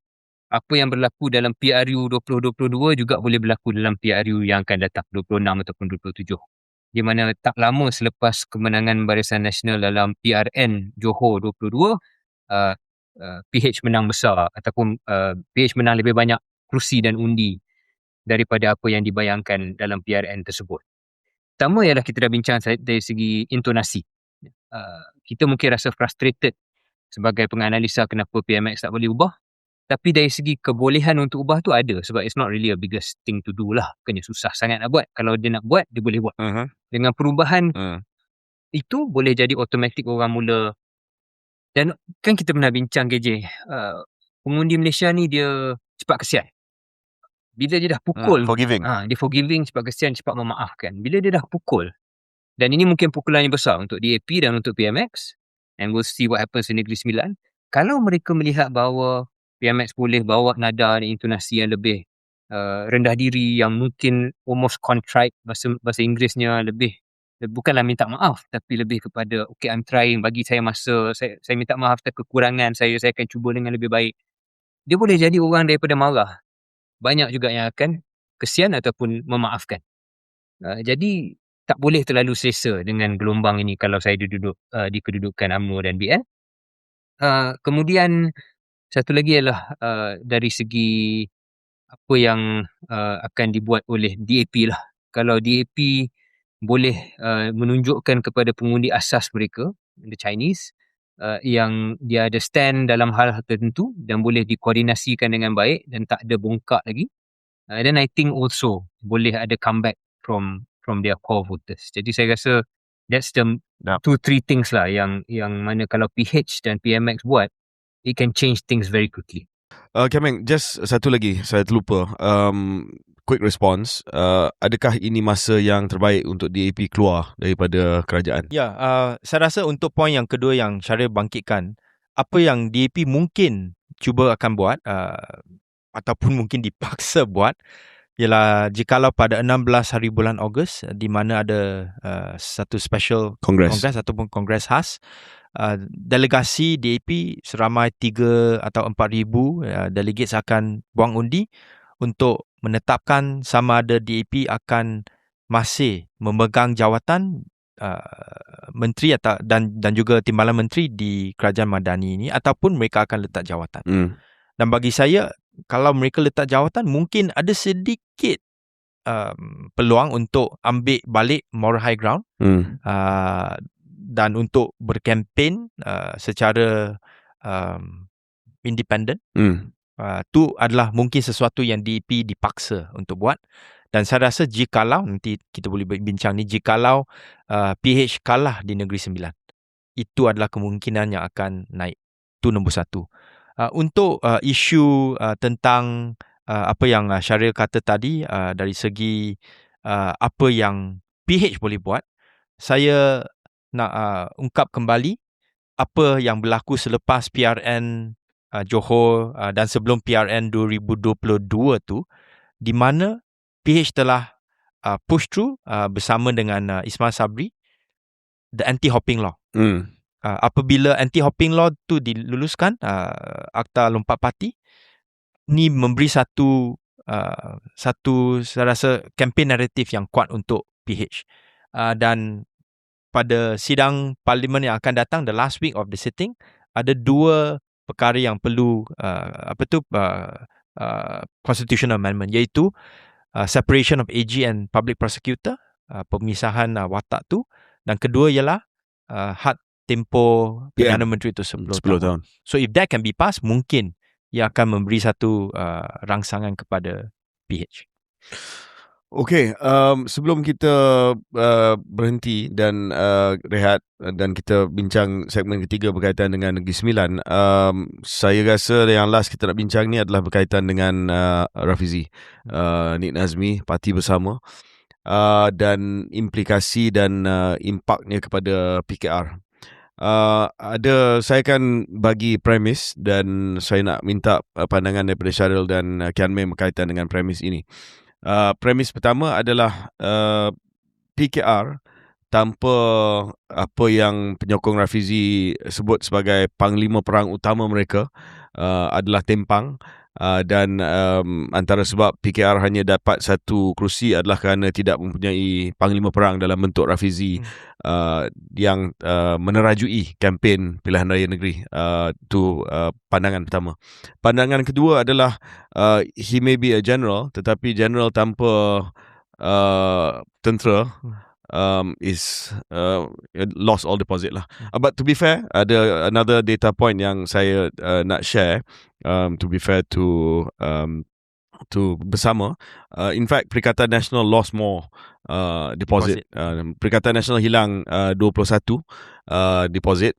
apa yang berlaku dalam PRU 2022 juga boleh berlaku dalam PRU yang akan datang 26 ataupun 27. Di mana tak lama selepas kemenangan Barisan Nasional dalam PRN Johor 22, PH menang besar ataupun PH menang lebih banyak kerusi dan undi daripada apa yang dibayangkan dalam PRN tersebut. Pertama ialah kita dah bincang dari segi intonasi. Kita mungkin rasa frustrated sebagai penganalisa kenapa PMX tak boleh ubah. Tapi dari segi kebolehan untuk ubah tu ada. Sebab it's not really a biggest thing to do lah. Bukannya susah sangat nak buat. Kalau dia nak buat, dia boleh buat. Dengan perubahan itu boleh jadi automatic orang mula. Dan kan kita pernah bincang KJ, pengundi Malaysia ni dia cepat kesian. Bila dia dah pukul, forgiving. Dia forgiving, cepat kesian, cepat memaafkan. Bila dia dah pukul, dan ini mungkin pukulan yang besar untuk DAP dan untuk PMX, and we'll see what happens di Negeri Sembilan. Kalau mereka melihat bahawa PMX boleh bawa nada dan intonasi yang lebih rendah diri, yang mungkin almost contrite, bahasa Inggerisnya lebih, bukanlah minta maaf, tapi lebih kepada okay, I'm trying, bagi saya masa, saya minta maaf atas kekurangan saya akan cuba dengan lebih baik. Dia boleh jadi orang daripada marah, banyak juga yang akan kesian ataupun memaafkan. Jadi tak boleh terlalu selesa dengan gelombang ini kalau saya duduk di kedudukan UMNO dan BN. Kemudian satu lagi ialah dari segi apa yang akan dibuat oleh DAP lah. Kalau DAP boleh menunjukkan kepada pengundi asas mereka, the Chinese, yang dia ada stand dalam hal tertentu dan boleh dikoordinasikan dengan baik dan tak ada bongkak lagi, then I think also boleh ada comeback from their core voters. Jadi saya rasa that's the 2-3 things lah yang mana kalau PH dan PMX buat, it can change things very quickly. Kiaming, just satu lagi saya terlupa. Quick response. Adakah ini masa yang terbaik untuk DAP keluar daripada kerajaan? Ya, saya rasa untuk poin yang kedua yang Syaril bangkitkan, apa yang DAP mungkin cuba akan buat ataupun mungkin dipaksa buat ialah jikalau pada 16 hari bulan Ogos di mana ada satu special kongres ataupun kongres khas, delegasi DAP seramai 3 atau 4,000 delegates akan buang undi untuk menetapkan sama ada DAP akan masih memegang jawatan menteri atau dan juga timbalan menteri di Kerajaan Madani ini ataupun mereka akan letak jawatan. Dan bagi saya, kalau mereka letak jawatan, mungkin ada sedikit peluang untuk ambil balik moral high ground dan untuk berkempen secara independen. Itu adalah mungkin sesuatu yang DAP dipaksa untuk buat. Dan saya rasa jikalau, nanti kita boleh bincang ni, jikalau PH kalah di Negeri Sembilan, itu adalah kemungkinan yang akan naik. Itu nombor satu. Untuk isu tentang apa yang Syaril kata tadi, dari segi apa yang PH boleh buat, saya nak ungkap kembali apa yang berlaku selepas PRN Johor dan sebelum PRN 2022 tu, di mana PH telah push through bersama dengan Ismail Sabri the anti-hopping law. Apabila anti-hopping law tu diluluskan, Akta Lompat Parti ni memberi satu saya rasa kempen naratif yang kuat untuk PH. Dan pada sidang parlimen yang akan datang, the last week of the sitting, ada dua perkara yang perlu constitutional amendment, iaitu separation of AG and public prosecutor, pemisahan watak tu, dan kedua ialah had tempoh Perdana Menteri itu 10 tahun. So if that can be passed, mungkin ia akan memberi satu rangsangan kepada PH. Okay, sebelum kita berhenti dan rehat dan kita bincang segmen ketiga berkaitan dengan Negeri Sembilan, saya rasa yang last kita nak bincang ni adalah berkaitan dengan Rafizi, Nik Nazmi, Parti Bersama, dan implikasi dan impaknya kepada PKR. Saya akan bagi premis dan saya nak minta pandangan daripada Syaril dan Kian Mei berkaitan dengan premis ini. Premis pertama adalah PKR tanpa apa yang penyokong Rafizi sebut sebagai panglima perang utama mereka adalah tempang, dan antara sebab PKR hanya dapat satu kerusi adalah kerana tidak mempunyai panglima perang dalam bentuk Rafizi yang menerajui kempen pilihan raya negeri. Itu pandangan pertama. Pandangan kedua adalah he may be a general, tetapi general tanpa tentera is lost all deposit lah. But to be fair, ada another data point yang saya nak share. To be fair to Bersama, in fact Perikatan Nasional lost more deposit. Perikatan Nasional hilang 21 deposit,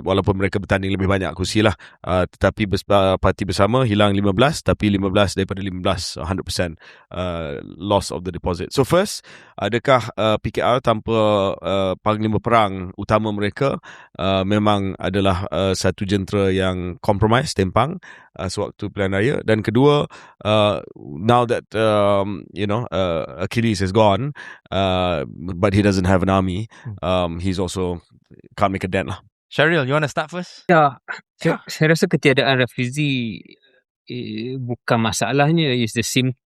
walaupun mereka bertanding lebih banyak kursi lah, tetapi Parti Bersama hilang 15, tapi 15 daripada 15, 100% loss of the deposit. So first, adakah PKR tanpa panglima perang utama mereka memang adalah satu jentera yang compromise, tempang sewaktu pilihan raya? Dan kedua, now that Achilles is gone, but he doesn't have an army, he's also can't make a dent lah. Syaril, you want to start first? Ya, saya rasa ketiadaan Rafizi bukan masalahnya,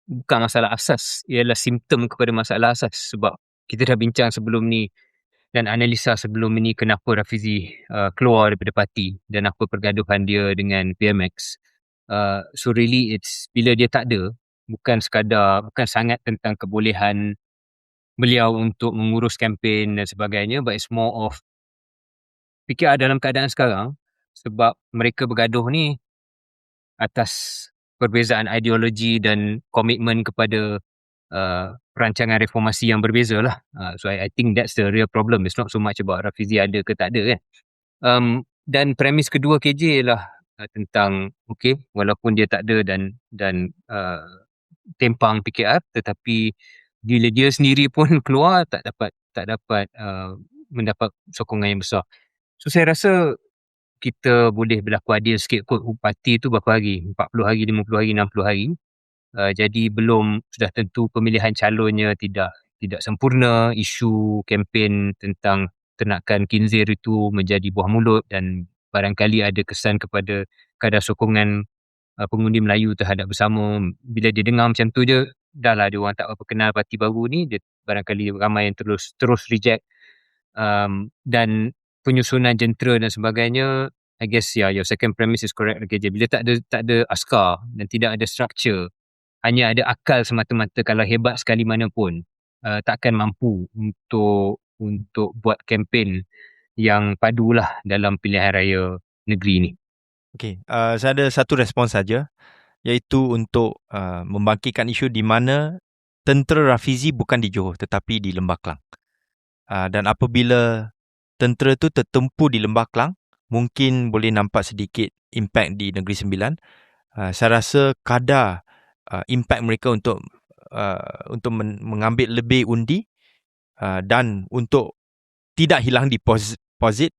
bukan masalah asas, ialah simptom kepada masalah asas. Sebab kita dah bincang sebelum ni dan analisa sebelum ini kenapa Rafizi keluar daripada parti dan apa pergaduhan dia dengan PMX. So really it's bila dia tak ada, bukan sangat tentang kebolehan beliau untuk mengurus kempen dan sebagainya, but it's more of PKR dalam keadaan sekarang, sebab mereka bergaduh ni atas perbezaan ideologi dan komitmen kepada perancangan reformasi yang berbeza lah. So I think that's the real problem. It's not so much about Rafizi ada ke tak ada kan. Dan premis kedua KJ ialah tentang walaupun dia tak ada dan tempang PKR, tetapi bila dia sendiri pun keluar tak dapat mendapat sokongan yang besar. So saya rasa kita boleh berlaku adil sikit kot. Parti tu berapa hari? 40 hari, 50 hari, 60 hari. Jadi belum sudah tentu pemilihan calonnya tidak sempurna. Isu kempen tentang ternakan kinzir itu menjadi buah mulut dan barangkali ada kesan kepada kadar sokongan pengundi Melayu terhadap Bersama. Bila dia dengar macam tu je, dah lah dia orang tak apa kenal parti baru ni, dia barangkali ramai yang terus reject. Dan penyusunan jentera dan sebagainya, I guess your second premise is correct. Okay, bila tak ada askar dan tidak ada structure hanya ada akal semata-mata, kalau hebat sekali mana pun, takkan mampu untuk buat kempen yang padulah dalam pilihan raya negeri ni. Okey, saya ada satu respons saja, iaitu untuk membangkitkan isu di mana tentera Rafizi bukan di Johor tetapi di Lembah Kelang. Dan apabila tentera tu tertempu di Lembah Kelang, mungkin boleh nampak sedikit impact di Negeri Sembilan. Saya rasa kadar impact mereka untuk mengambil lebih undi dan untuk tidak hilang deposit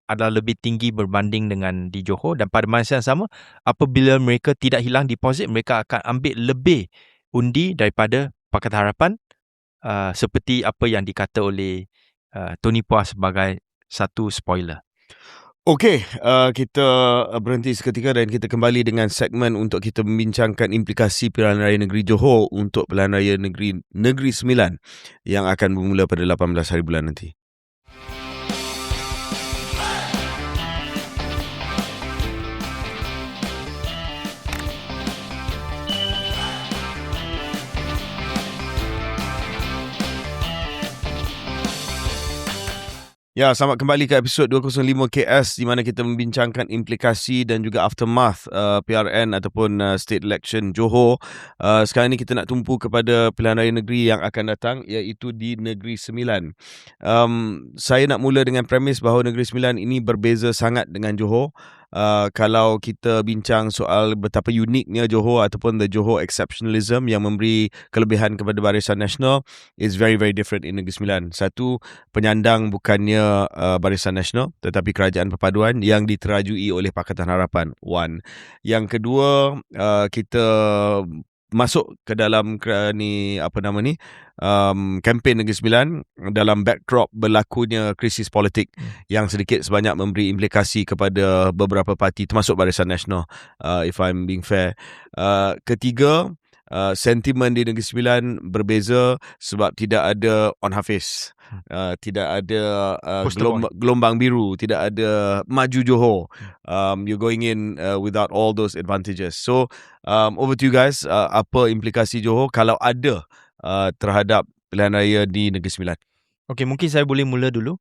adalah lebih tinggi berbanding dengan di Johor. Dan pada masa yang sama, apabila mereka tidak hilang deposit, mereka akan ambil lebih undi daripada Pakatan Harapan, seperti apa yang dikata oleh Tony Puah sebagai satu spoiler. Okey, kita berhenti seketika dan kita kembali dengan segmen untuk kita membincangkan implikasi pilihan raya negeri Johor untuk pilihan raya negeri Sembilan yang akan bermula pada 18 hari bulan nanti. Ya, selamat kembali ke episod 205 KS di mana kita membincangkan implikasi dan juga aftermath PRN ataupun state election Johor. Sekarang ni kita nak tumpu kepada pilihan raya negeri yang akan datang, iaitu di Negeri Sembilan. Saya nak mula dengan premis bahawa Negeri Sembilan ini berbeza sangat dengan Johor. Kalau kita bincang soal betapa uniknya Johor ataupun the Johor exceptionalism yang memberi kelebihan kepada Barisan Nasional is very very different in Negeri Sembilan. Satu, penyandang bukannya Barisan Nasional tetapi Kerajaan Perpaduan yang diterajui oleh Pakatan Harapan. One. Yang kedua, kita masuk ke dalam kempen Negeri Sembilan dalam backdrop berlakunya krisis politik yang sedikit sebanyak memberi implikasi kepada beberapa parti termasuk Barisan Nasional, if I'm being fair. Ketiga, sentimen di Negeri Sembilan berbeza sebab tidak ada On Hafiz, tidak ada gelombang biru, tidak ada Maju Johor. You're going in without all those advantages. So over to you guys. Apa implikasi Johor kalau ada terhadap pilihan raya di Negeri Sembilan? Okey, mungkin saya boleh mula dulu.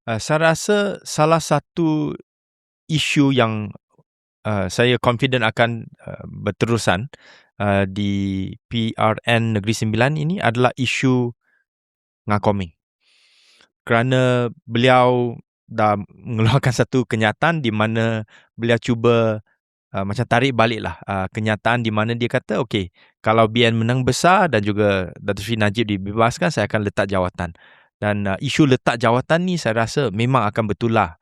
Saya rasa salah satu isu yang saya confident akan berterusan di PRN Negeri Sembilan ini adalah isu Ngakoming. Kerana beliau dah mengeluarkan satu kenyataan di mana beliau cuba macam tarik baliklah kenyataan di mana dia kata, okey, kalau BN menang besar dan juga Dato' Sri Najib dibebaskan, saya akan letak jawatan. Dan isu letak jawatan ni saya rasa memang akan betul lah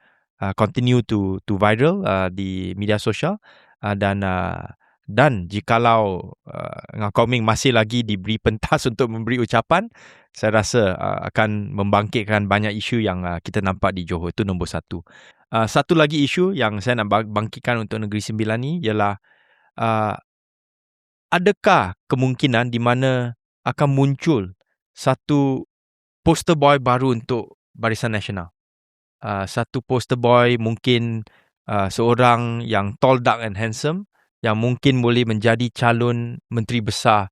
continue to viral di media sosial, dan jikalau Ngakoming masih lagi diberi pentas untuk memberi ucapan, saya rasa akan membangkitkan banyak isu yang kita nampak di Johor. Itu nombor satu. Satu lagi isu yang saya nak bangkitkan untuk Negeri Sembilan ni ialah adakah kemungkinan di mana akan muncul satu poster boy baru untuk Barisan Nasional. Satu poster boy mungkin seorang yang tall, dark and handsome yang mungkin boleh menjadi calon Menteri Besar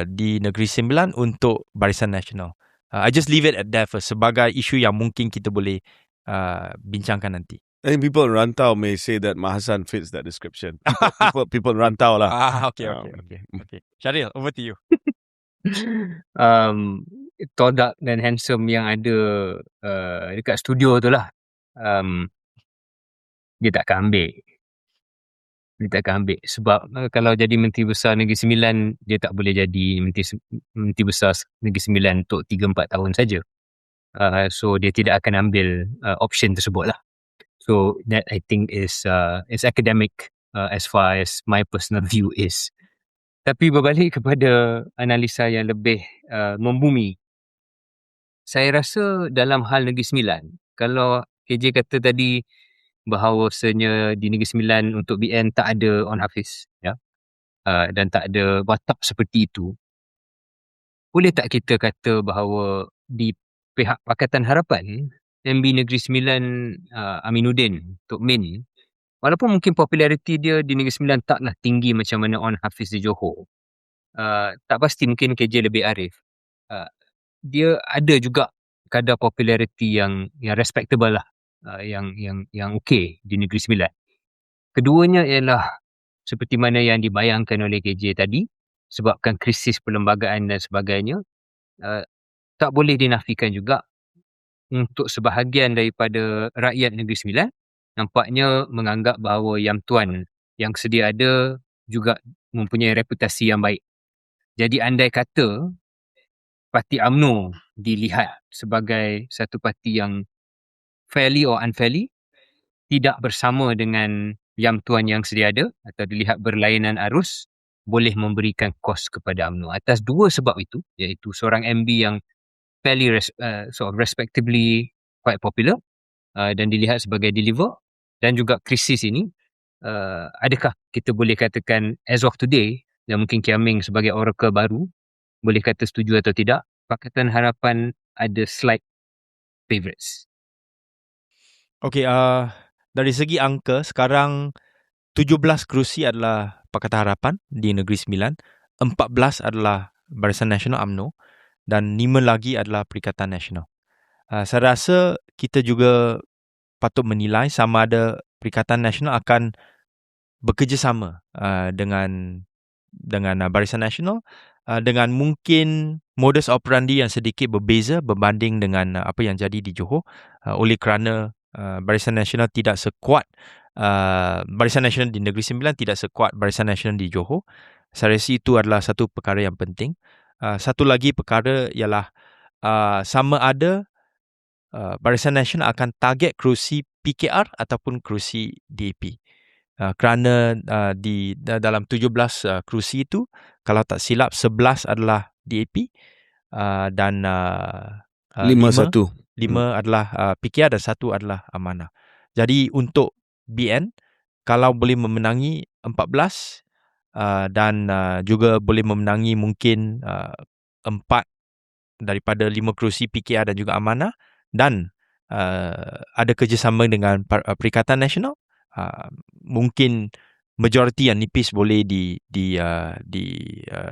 di Negeri Sembilan untuk Barisan Nasional. I just leave it at that first, sebagai isu yang mungkin kita boleh bincangkan nanti. I think people in Rantau may say that Mahasan fits that description. People in Rantau lah. Okay. Syaril, over to you. Tall, dark dan handsome yang ada dekat studio tu lah, dia takkan ambil. Sebab kalau jadi Menteri Besar Negeri Sembilan, dia tak boleh jadi Menteri Besar Negeri Sembilan untuk 3-4 tahun saja. So dia tidak akan ambil option tersebut lah. So that I think is academic as far as my personal view is. Tapi berbalik kepada analisa yang lebih membumi, saya rasa dalam hal Negeri Sembilan, kalau KJ kata tadi bahawasanya di Negeri Sembilan untuk BN tak ada On Hafiz, ya, dan tak ada watak seperti itu, boleh tak kita kata bahawa di pihak Pakatan Harapan, MB Negeri Sembilan Aminuddin Tok Min, walaupun mungkin populariti dia di Negeri Sembilan taklah tinggi macam mana On Hafiz di Johor, tak pasti mungkin KJ lebih arif. Dia ada juga kadar populariti yang respectable lah, yang okey di Negeri Sembilan. Keduanya ialah seperti mana yang dibayangkan oleh KJ tadi, sebabkan krisis perlembagaan dan sebagainya. Tak boleh dinafikan juga untuk sebahagian daripada rakyat Negeri Sembilan nampaknya menganggap bahawa Yang Tuan yang sedia ada juga mempunyai reputasi yang baik. Jadi andai kata parti UMNO dilihat sebagai satu parti yang fairly or unfairly tidak bersama dengan Yang Tuan yang sedia ada atau dilihat berlainan arus, boleh memberikan kos kepada UMNO. Atas dua sebab itu, iaitu seorang MB yang fairly sort of respectably quite popular dan dilihat sebagai deliver, dan juga krisis ini, adakah kita boleh katakan as of today, dan mungkin Kiaming sebagai oracle baru boleh kata setuju atau tidak, Pakatan Harapan ada slight favourites. Okey, dari segi angka, sekarang 17 kerusi adalah Pakatan Harapan di Negeri Sembilan, 14 adalah Barisan Nasional UMNO dan 5 lagi adalah Perikatan Nasional. Saya rasa kita juga patut menilai sama ada Perikatan Nasional akan bekerjasama dengan Barisan Nasional dengan mungkin modus operandi yang sedikit berbeza berbanding dengan apa yang jadi di Johor, oleh kerana Barisan Nasional tidak sekuat Barisan Nasional di Negeri Sembilan tidak sekuat Barisan Nasional di Johor. Saya rasa itu adalah satu perkara yang penting. Satu lagi perkara ialah sama ada Barisan Nasional akan target kerusi PKR ataupun kerusi DAP. Kerana di dalam 17 kerusi itu, kalau tak silap 11 adalah DAP dan 5-1 adalah PKR dan 1 adalah Amanah. Jadi untuk BN, kalau boleh memenangi 14 dan juga boleh memenangi mungkin 4 daripada 5 kerusi PKR dan juga Amanah, dan ada kerjasama dengan Perikatan Nasional, mungkin majoriti yang nipis boleh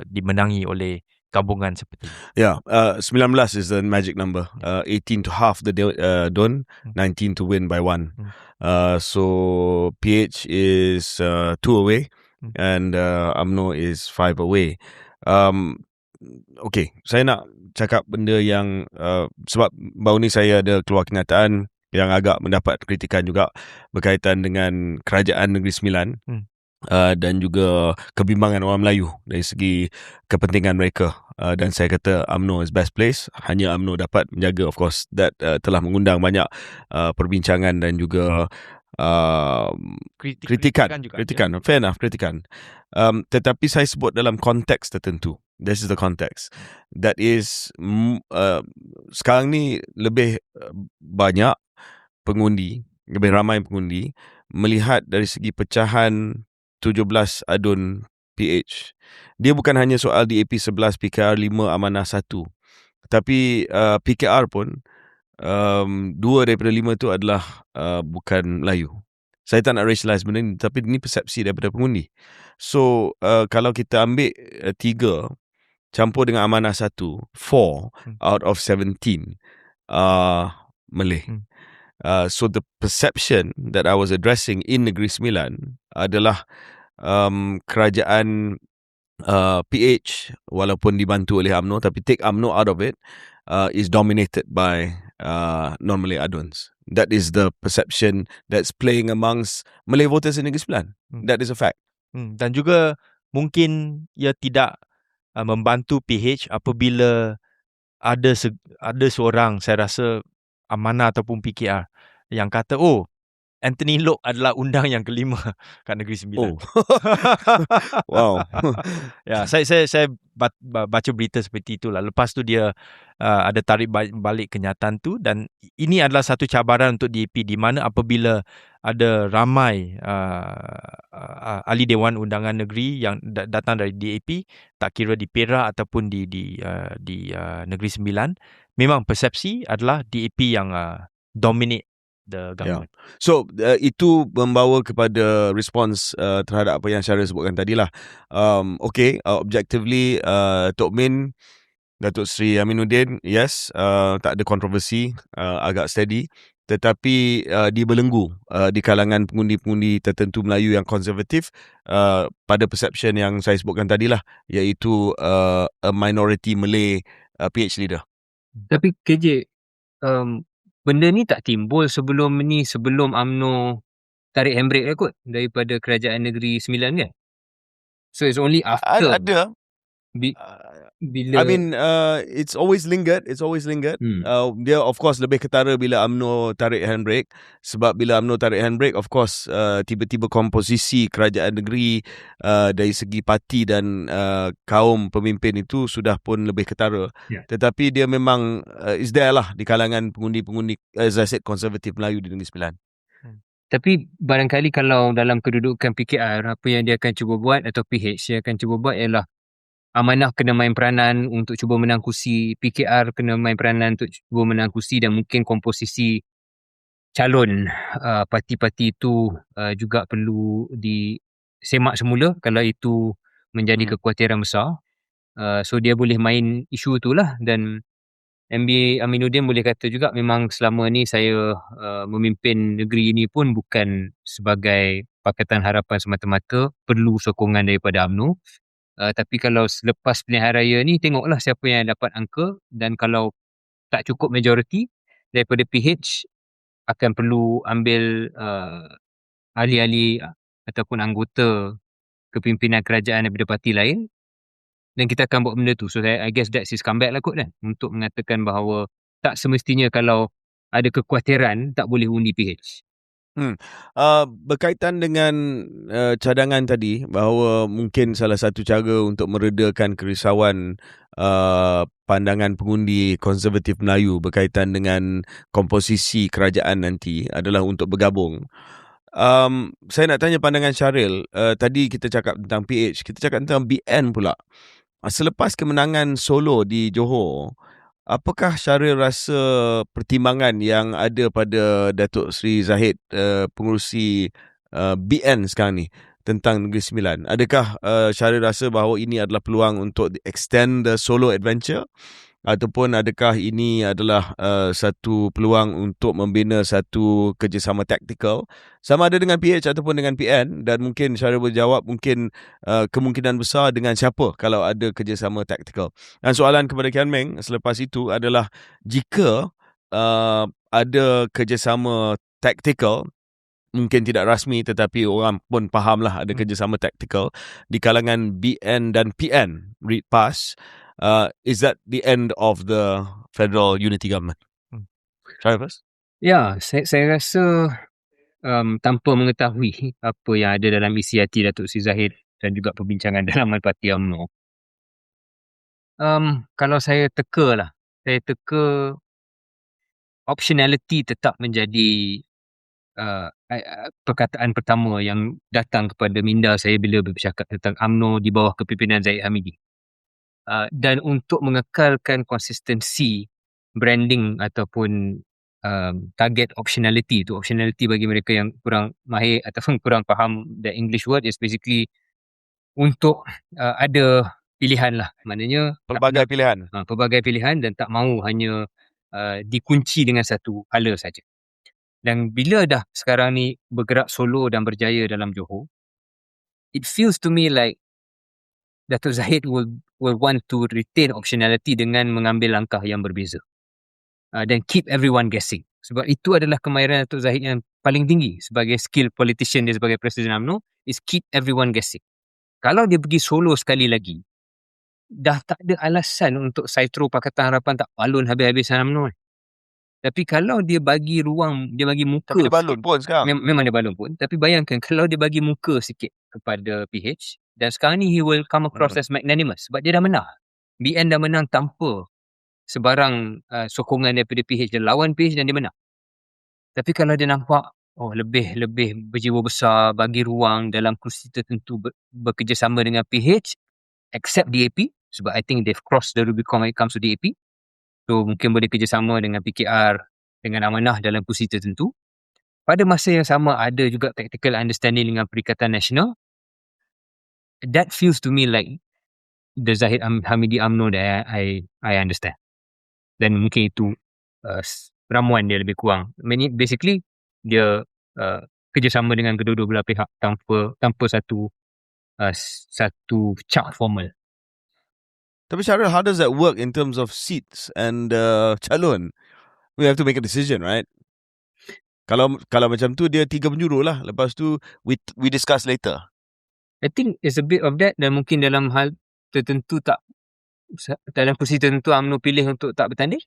dimenangi oleh gabungan seperti ini. Yeah, 19 is the magic number. 18 to half the Don, 19 to win by 1. So PH is 2 away and UMNO is 5 away. Okay, saya nak cakap benda yang sebab baru ni saya ada keluar kenyataan yang agak mendapat kritikan juga berkaitan dengan Kerajaan Negeri Sembilan dan juga kebimbangan orang Melayu dari segi kepentingan mereka. Dan saya kata UMNO is best place. Hanya UMNO dapat menjaga, of course, that telah mengundang banyak perbincangan dan juga kritikan. Fair enough, kritikan. Tetapi saya sebut dalam konteks tertentu. This is the context. That is sekarang ni lebih banyak pengundi, lebih ramai pengundi melihat dari segi pecahan 17 adun PH. Dia bukan hanya soal DAP 11, PKR 5, Amanah 1. Tapi PKR pun 2 daripada 5 tu adalah bukan Melayu. Saya tak nak racialize benda ni, tapi ini persepsi daripada pengundi. So kalau kita ambil 3 campur dengan Amanah 1, 4 out of 17 Malay. So the perception that I was addressing in Negeri Sembilan adalah kerajaan PH walaupun dibantu oleh UMNO, tapi take UMNO out of it, is dominated by non-Malay aduns. That is the perception that's playing amongst Malay voters in Negeri Sembilan. That is a fact. Dan juga mungkin ia tidak membantu PH apabila ada seorang, saya rasa Amanah ataupun PKR, yang kata, Anthony Loke adalah undang yang kelima kat Negeri Sembilan. Wow. Ya, saya baca berita seperti itulah. Lepas tu dia ada tarik balik kenyataan tu, dan ini adalah satu cabaran untuk DAP, di mana apabila ada ramai ahli Dewan Undangan Negeri yang datang dari DAP, tak kira di Perak ataupun di Negeri Sembilan, memang persepsi adalah DAP yang dominate the government. So itu membawa kepada respons terhadap apa yang Syaril sebutkan tadi lah. Objectively Tok Min, Datuk Seri Aminuddin, yes, tak ada kontroversi, agak steady. Tetapi dibelenggu di kalangan pengundi-pengundi tertentu Melayu yang konservatif pada perception yang saya sebutkan tadilah, iaitu a minority Malay PH leader. Tapi KJ, benda ni tak timbul sebelum UMNO tarik handbrake lah kot daripada Kerajaan Negeri Sembilan kan? So it's only after Ada. bila It's always lingered. Dia of course lebih ketara bila UMNO tarik handbrake. Sebab bila UMNO tarik handbrake, of course tiba-tiba komposisi kerajaan negeri dari segi parti dan kaum pemimpin itu sudah pun lebih ketara. Tetapi dia memang is there lah di kalangan pengundi-pengundi, as I said, konservatif Melayu di Negeri Sembilan. Tapi barangkali kalau dalam kedudukan PKR, apa yang dia akan cuba buat, atau PH dia akan cuba buat ialah Amanah kena main peranan untuk cuba menang kursi, PKR kena main peranan untuk cuba menang kursi, dan mungkin komposisi calon parti-parti itu juga perlu disemak semula kalau itu menjadi kekhawatiran besar. So dia boleh main isu itulah, dan MB Aminuddin boleh kata juga memang selama ni saya memimpin negeri ini pun bukan sebagai Pakatan Harapan semata-mata, perlu sokongan daripada UMNO. Tapi kalau selepas pilihan raya ni, tengoklah siapa yang dapat angka, dan kalau tak cukup majoriti daripada PH, akan perlu ambil ahli-ahli ataupun anggota kepimpinan kerajaan daripada parti lain, dan kita akan buat benda tu. So I guess that's his comeback lah kot kan, untuk mengatakan bahawa tak semestinya kalau ada kekhawatiran tak boleh undi PH. Berkaitan dengan cadangan tadi, bahawa mungkin salah satu cara untuk meredakan kerisauan pandangan pengundi konservatif Melayu berkaitan dengan komposisi kerajaan nanti adalah untuk bergabung. Saya nak tanya pandangan Syaril. Tadi kita cakap tentang PH, kita cakap tentang BN pula. Selepas kemenangan Solo di Johor, apakah Syaril rasa pertimbangan yang ada pada Datuk Seri Zahid, pengurusi BN sekarang ni, tentang Negeri Sembilan? Adakah Syaril rasa bahawa ini adalah peluang untuk extend the Solo adventure? Ataupun adakah ini adalah satu peluang untuk membina satu kerjasama taktikal sama ada dengan PH ataupun dengan PN? Dan mungkin Syaril boleh jawab, mungkin kemungkinan besar dengan siapa kalau ada kerjasama taktikal. Dan soalan kepada Kian Meng selepas itu adalah, jika ada kerjasama taktikal, mungkin tidak rasmi tetapi orang pun fahamlah ada kerjasama taktikal di kalangan BN dan PN, read pass, is that the end of the federal unity government? Travis? Ya, saya rasa tanpa mengetahui apa yang ada dalam isi hati Datuk Seri Zahid dan juga perbincangan dalam parti UMNO, kalau saya teka optionality tetap menjadi perkataan pertama yang datang kepada minda saya bila bercakap tentang UMNO di bawah kepimpinan Zahid Hamidi. Dan untuk mengekalkan konsistensi branding ataupun target optionality bagi mereka yang kurang mahir ataupun kurang faham the English word, is basically untuk ada pilihan lah, maknanya pelbagai pilihan dan tak mahu hanya dikunci dengan satu hala saja. Dan bila dah sekarang ni bergerak solo dan berjaya dalam Johor, it feels to me like Datuk Zahid will want to retain optionality dengan mengambil langkah yang berbeza. Dan keep everyone guessing. Sebab itu adalah kemahiran Datuk Zahid yang paling tinggi sebagai skill politician dia sebagai Presiden UMNO, is keep everyone guessing. Kalau dia pergi solo sekali lagi, dah tak ada alasan untuk Saitro Pakatan Harapan tak balun habis-habisan UMNO. Tapi kalau dia bagi ruang, dia bagi muka. Tapi dia balun pun sekarang. Memang dia balun pun. Tapi bayangkan kalau dia bagi muka sikit kepada PH, dan sekarang ni he will come across as magnanimous. Sebab dia dah menang. BN dah menang tanpa sebarang sokongan daripada PH. Dia lawan PH dan dia menang. Tapi kalau dia nampak, lebih berjiwa besar, bagi ruang dalam kursi tertentu, bekerjasama dengan PH, except DAP. Sebab I think they've crossed the Rubicon when it comes to DAP. So mungkin boleh kerjasama dengan PKR, dengan Amanah dalam kursi tertentu. pada masa yang sama ada juga tactical understanding dengan Perikatan Nasional. That feels to me like the Zahid Hamidi UMNO that I understand. Dan mungkin itu ramuan dia lebih kurang. Basically dia kerjasama dengan kedua-dua belah pihak tanpa satu chart formal. Tapi Syaril, how does that work in terms of seats and calon? We have to make a decision, right? Kalau macam tu dia 3 penjuru lah. Lepas tu we discuss later. I think it's a bit of that, dan mungkin dalam hal tertentu dalam posisi tertentu UMNO pilih untuk tak bertanding.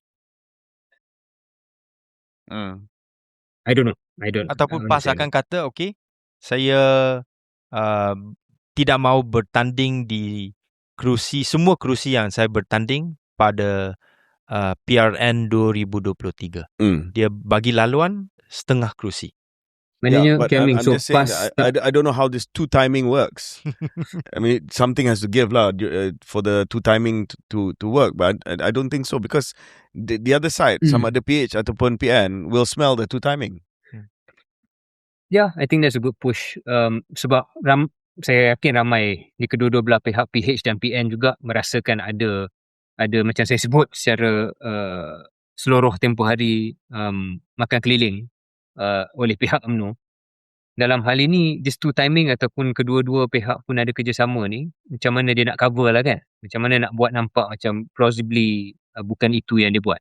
I don't know. Ataupun PAS akan kata, okay, saya tidak mahu bertanding di semua kerusi yang saya bertanding pada PRN 2023. Dia bagi laluan setengah kerusi. Maknanya, but I'm just saying I don't know how this two timing works. I mean, something has to give lah for the two timing to work, but I don't think so, because the other side, sama ada PH ataupun PN, will smell the two timing. Yeah, I think that's a good push. Sebab saya yakin ramai di kedua-dua belah pihak, PH dan PN juga merasakan ada macam saya sebut secara seluruh tempoh hari makan keliling oleh pihak UMNO. Dalam hal ini, this two timing ataupun kedua-dua pihak pun ada kerjasama ni, macam mana dia nak cover lah kan? Macam mana nak buat nampak macam plausibly bukan itu yang dia buat.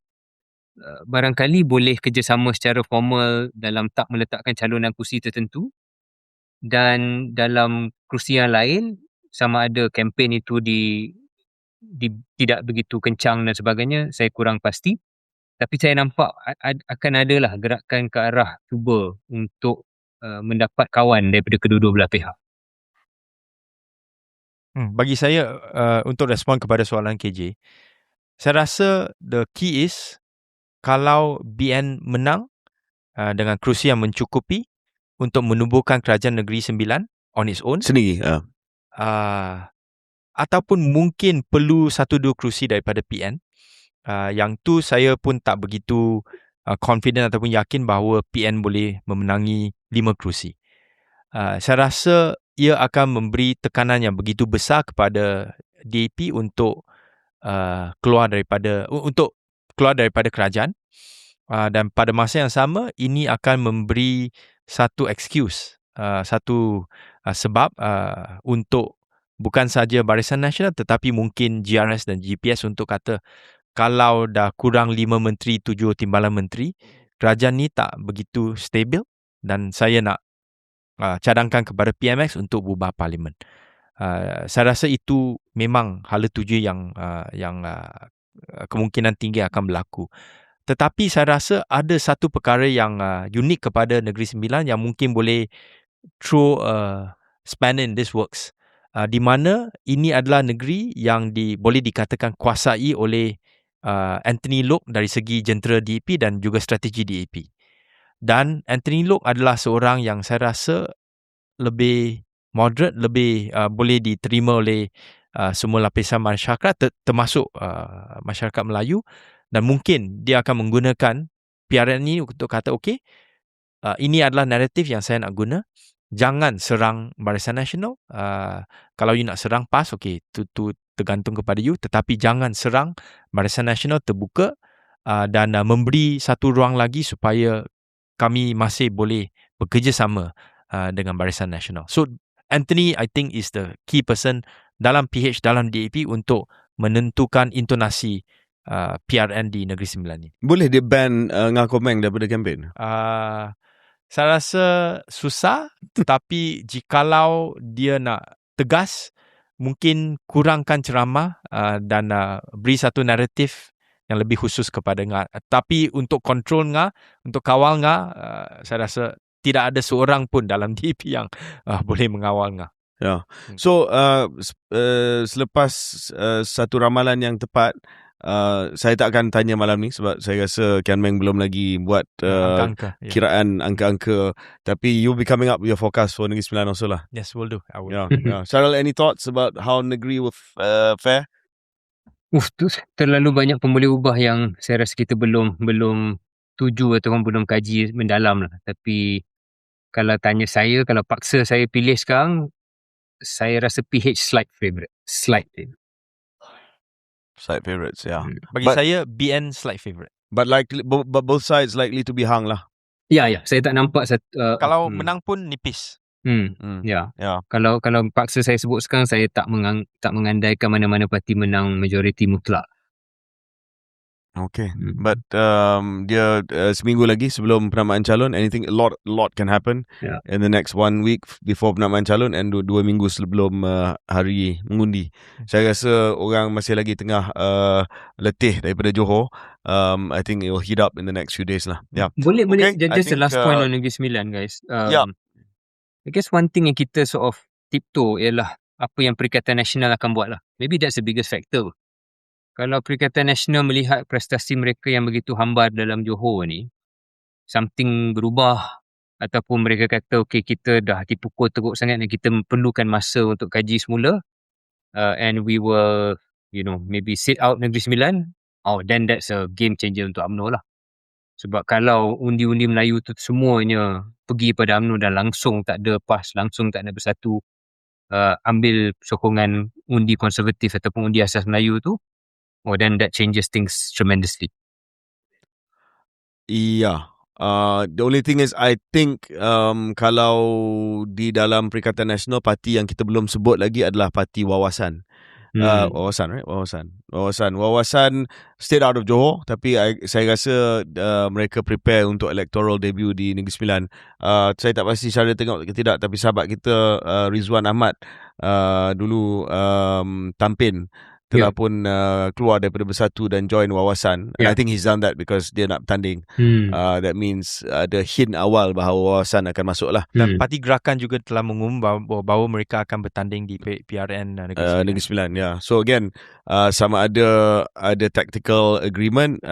Barangkali boleh kerjasama secara formal dalam tak meletakkan calonan kursi tertentu, dan dalam kursi yang lain sama ada kempen itu tidak begitu kencang dan sebagainya, saya kurang pasti. Tapi saya nampak akan adalah gerakan ke arah cuba untuk mendapat kawan daripada kedua-dua belah pihak. Bagi saya, untuk respon kepada soalan KJ, saya rasa the key is, kalau BN menang dengan kerusi yang mencukupi untuk menubuhkan Kerajaan Negeri Sembilan on its own sendiri, ataupun mungkin perlu 1-2 kerusi daripada PN, yang tu saya pun tak begitu confident ataupun yakin bahawa PN boleh memenangi 5 kerusi. Saya rasa ia akan memberi tekanan yang begitu besar kepada DAP untuk keluar daripada kerajaan, dan pada masa yang sama ini akan memberi satu excuse, satu sebab untuk bukan saja Barisan Nasional tetapi mungkin GRS dan GPS untuk kata, kalau dah kurang 5 menteri, 7 timbalan menteri, kerajaan ni tak begitu stabil, dan saya nak cadangkan kepada PMX untuk bubar parlimen. Saya rasa itu memang hala tuju yang kemungkinan tinggi akan berlaku. Tetapi saya rasa ada satu perkara yang unik kepada Negeri Sembilan yang mungkin boleh throw a spanner in this works, di mana ini adalah negeri yang boleh dikatakan kuasai oleh Anthony Loke dari segi jentera DAP dan juga strategi DAP. Dan Anthony Loke adalah seorang yang saya rasa lebih moderate, lebih boleh diterima oleh semua lapisan masyarakat, termasuk masyarakat Melayu, dan mungkin dia akan menggunakan PRN ini untuk kata, okey, ini adalah naratif yang saya nak guna. Jangan serang Barisan Nasional. Kalau you nak serang PAS, okey, tu tergantung kepada you, tetapi jangan serang Barisan Nasional terbuka, dan memberi satu ruang lagi supaya kami masih boleh bekerjasama dengan Barisan Nasional. So Anthony, I think, is the key person dalam PH, dalam DAP untuk menentukan intonasi PRN di Negeri Sembilan ni. Boleh dia ban Ngah Komeng daripada kempen? Saya rasa susah, tetapi jikalau dia nak tegas, mungkin kurangkan ceramah dan beri satu naratif yang lebih khusus kepada Ngah. Tapi untuk kontrol Ngah, untuk kawal Ngah, saya rasa tidak ada seorang pun dalam DAP yang boleh mengawal Ngah. Ya. So selepas satu ramalan yang tepat, saya tak akan tanya malam ni sebab saya rasa Kian Meng belum lagi buat angka-angka, kiraan angka-angka. Tapi you'll be coming up with your forecast for Negeri Sembilan also lah. Yes, will do. I will. Yeah. Syaril, any thoughts about how Negeri will fare? Tu terlalu banyak pemboleh ubah yang saya rasa kita belum setuju ataupun belum kaji mendalam lah. Tapi kalau tanya saya, kalau paksa saya pilih sekarang, saya rasa PH slight favourite. Slight. Side favourites, yeah. Bagi But- saya BN slight favourite. But likely, but both sides likely to be hung lah. Ya, saya tak nampak Kalau menang pun nipis. Ya. Yeah. Kalau paksa saya sebut sekarang, saya tak mengandaikan mana-mana parti menang majoriti mutlak. Okay. But dia seminggu lagi sebelum penamaan calon, anything, a lot can happen in the next 1 week before penamaan calon and 2 minggu sebelum hari mengundi. Saya rasa orang masih lagi tengah letih daripada Johor. I think it will heat up in the next few days lah. Yeah. Boleh Okay, I just the think, last point on Negeri Sembilan, guys. Yeah. I guess one thing yang kita sort of tiptoe ialah apa yang Perikatan Nasional akan buat lah. Maybe that's the biggest factor. Kalau Perikatan Nasional melihat prestasi mereka yang begitu hambar dalam Johor ni, something berubah ataupun mereka kata okay, kita dah dipukul teruk sangat dan kita perlukan masa untuk kaji semula, and we will maybe sit out Negeri Sembilan, then that's a game changer untuk UMNO lah. Sebab kalau undi-undi Melayu tu semuanya pergi pada UMNO dan langsung tak ada PAS, langsung tak ada bersatu, ambil sokongan undi konservatif ataupun undi asas Melayu tu, then that changes things tremendously. Yeah. The only thing is I think kalau di dalam Perikatan Nasional, parti yang kita belum sebut lagi adalah parti Wawasan. Wawasan, right? Wawasan stayed out of Johor, tapi saya rasa mereka prepare untuk electoral debut di Negeri Sembilan. Saya tak pasti Syaril tengok ke tidak, tapi sahabat kita Rizwan Ahmad dulu Tampin telah pun keluar daripada Bersatu dan join Wawasan. And I think he's done that because dia nak bertanding. That means ada hint awal bahawa Wawasan akan masuk lah. Dan Parti Gerakan juga telah mengumum bahawa mereka akan bertanding di PRN Negeri Sembilan. Yeah. So again, sama ada tactical agreement,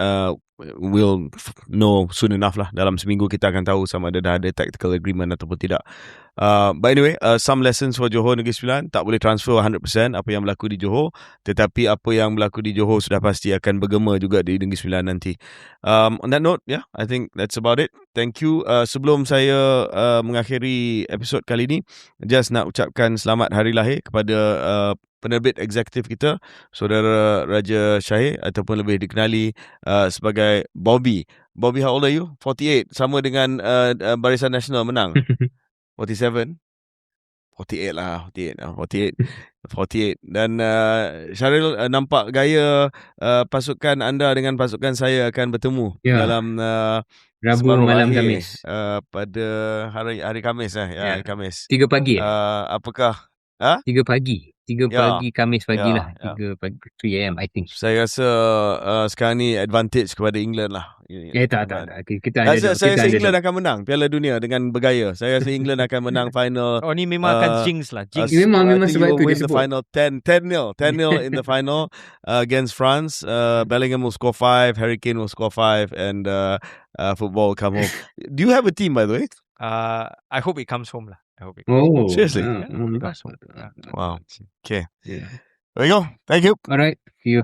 we'll know soon enough lah. Dalam seminggu kita akan tahu sama ada dah ada tactical agreement ataupun tidak. But anyway, some lessons for Johor Negeri Sembilan. Tak boleh transfer 100% apa yang berlaku di Johor, tetapi apa yang berlaku di Johor sudah pasti akan bergema juga di Negeri Sembilan nanti. On that note, I think that's about it. Thank you. Sebelum saya mengakhiri episod kali ini, just nak ucapkan selamat hari lahir kepada penerbit eksekutif kita, Saudara Raja Syahir, ataupun lebih dikenali sebagai Bobby. Bobby, how old are you? 48. Sama dengan Barisan Nasional menang. 47? 48 lah. 48. Dan Syaril, nampak gaya pasukan anda dengan pasukan saya akan bertemu dalam Rabu malam Khamis. Pada hari Khamis hari Khamis. 3 pagi. Apakah 3 pagi. 3 pagi Khamis pagi lah. 3 pagi 3 AM I think. Saya rasa sekarang ni advantage kepada England lah. Tak. Kita ada. Saya rasa England akan menang Piala Dunia dengan bergaya. Saya rasa England akan menang final. Oh, ni memang akan jinx lah. Jinx. Memang sebab itu win the final 10-0 in the final against France. Bellingham will score 5, Harry Kane will score 5, and football will come home. Do you have a team, by the way? I hope it comes home lah. Seriously? It comes home. Wow. Okay. There you go. Thank you. Alright. See you.